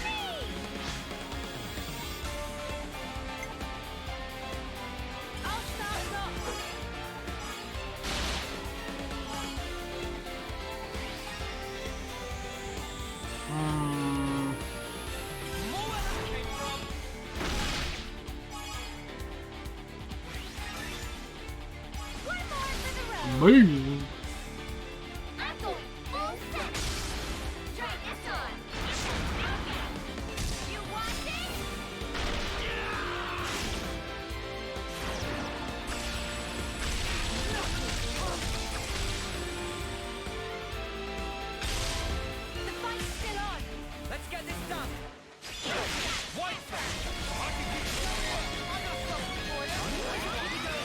K: I'll start us off. One more for the road.
B: Amazing.
K: I'm going full set. Try this on. You want this?
C: The fight's still on. Let's get this done. Wait for it. I can keep going. I got something for you. Here we go.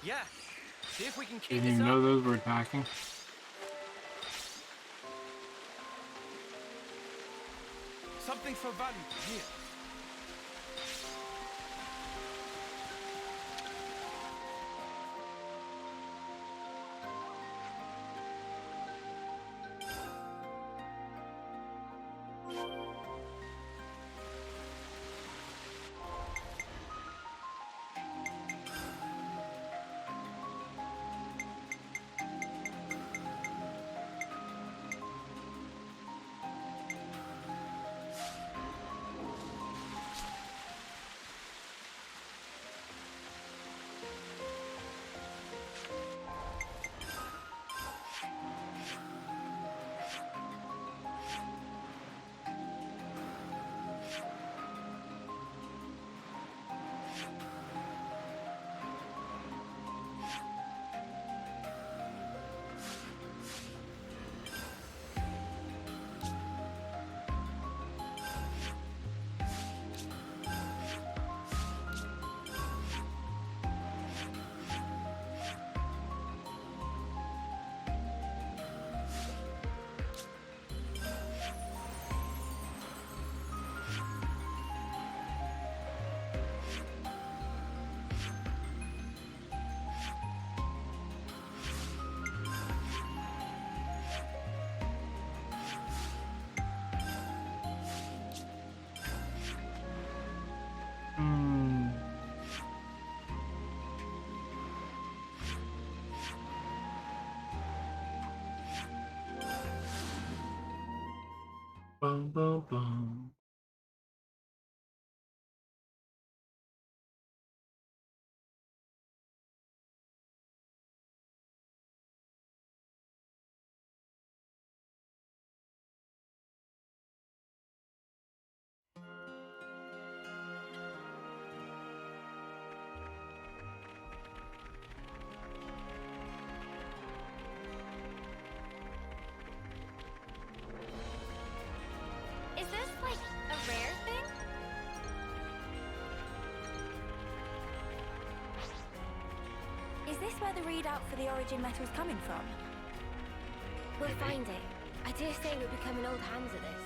C: Yeah. See if we can keep
B: Didn't
C: this
B: even
C: up.
B: know those were attacking.
C: Something for value here.
B: Bum, bum, bum.
K: Is this like
D: this where the readout for the origin metal's coming from?
G: We'll find it. I dare say we're becoming old hands at this.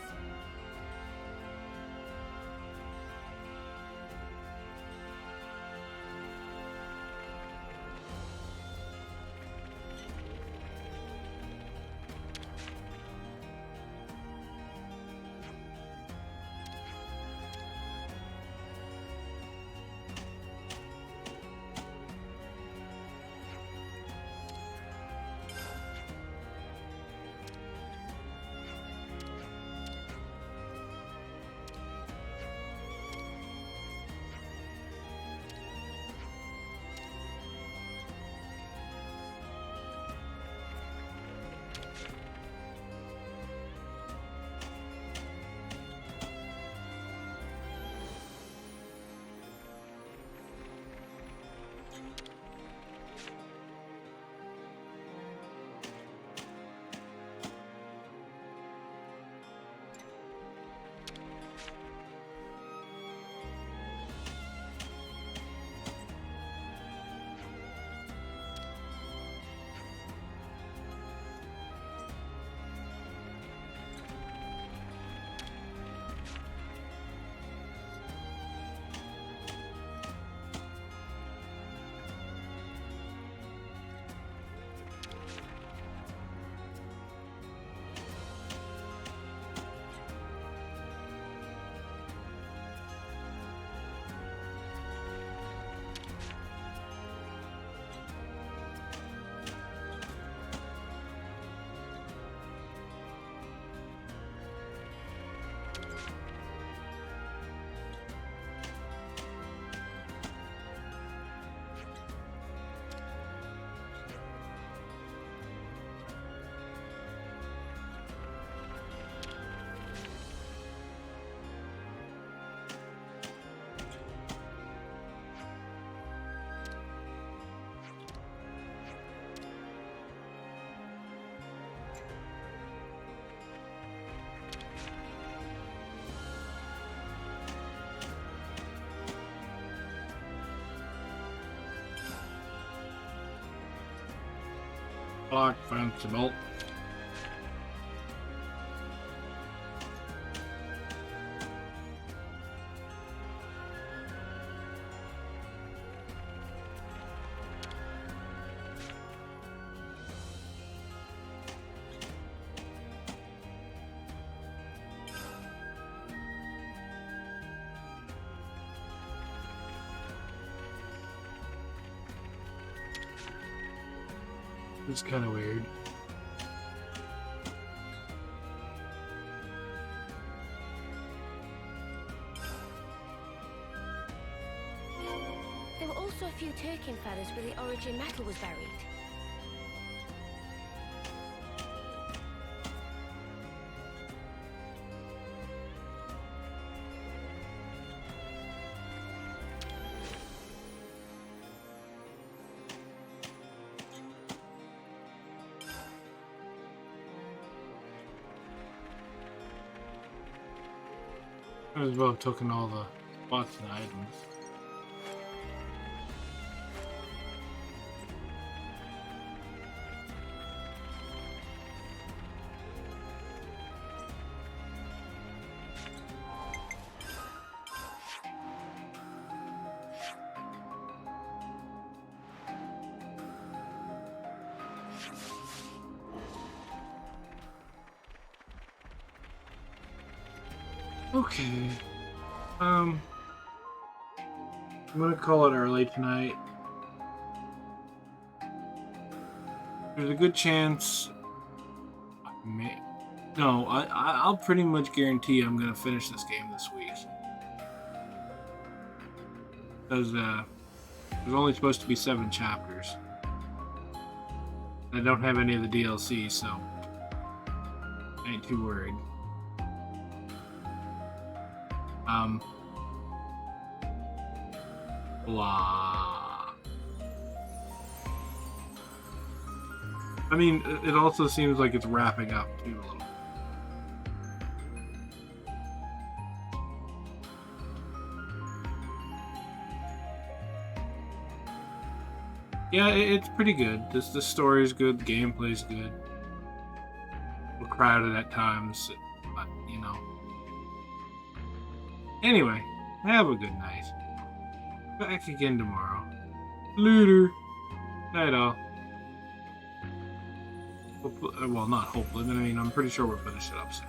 B: Clock Fencible. It's kind of weird.
G: There were also a few Turkin feathers where the origin metal was buried.
B: Might as well have taken all the spots and items. Okay. I'm gonna call it early tonight. There's a good chance. I'll pretty much guarantee I'm gonna finish this game this week. Because there's only supposed to be 7 chapters. I don't have any of the DLC, so I ain't too worried. Blah. I mean, it also seems like it's wrapping up too a little. Yeah, it's pretty good. The story's good, the gameplay's good. A little crowded at times, but, you know. Anyway, have a good night. Back again tomorrow. Later. Night all. Well, not hopefully, but I mean, I'm pretty sure we'll finish it up soon.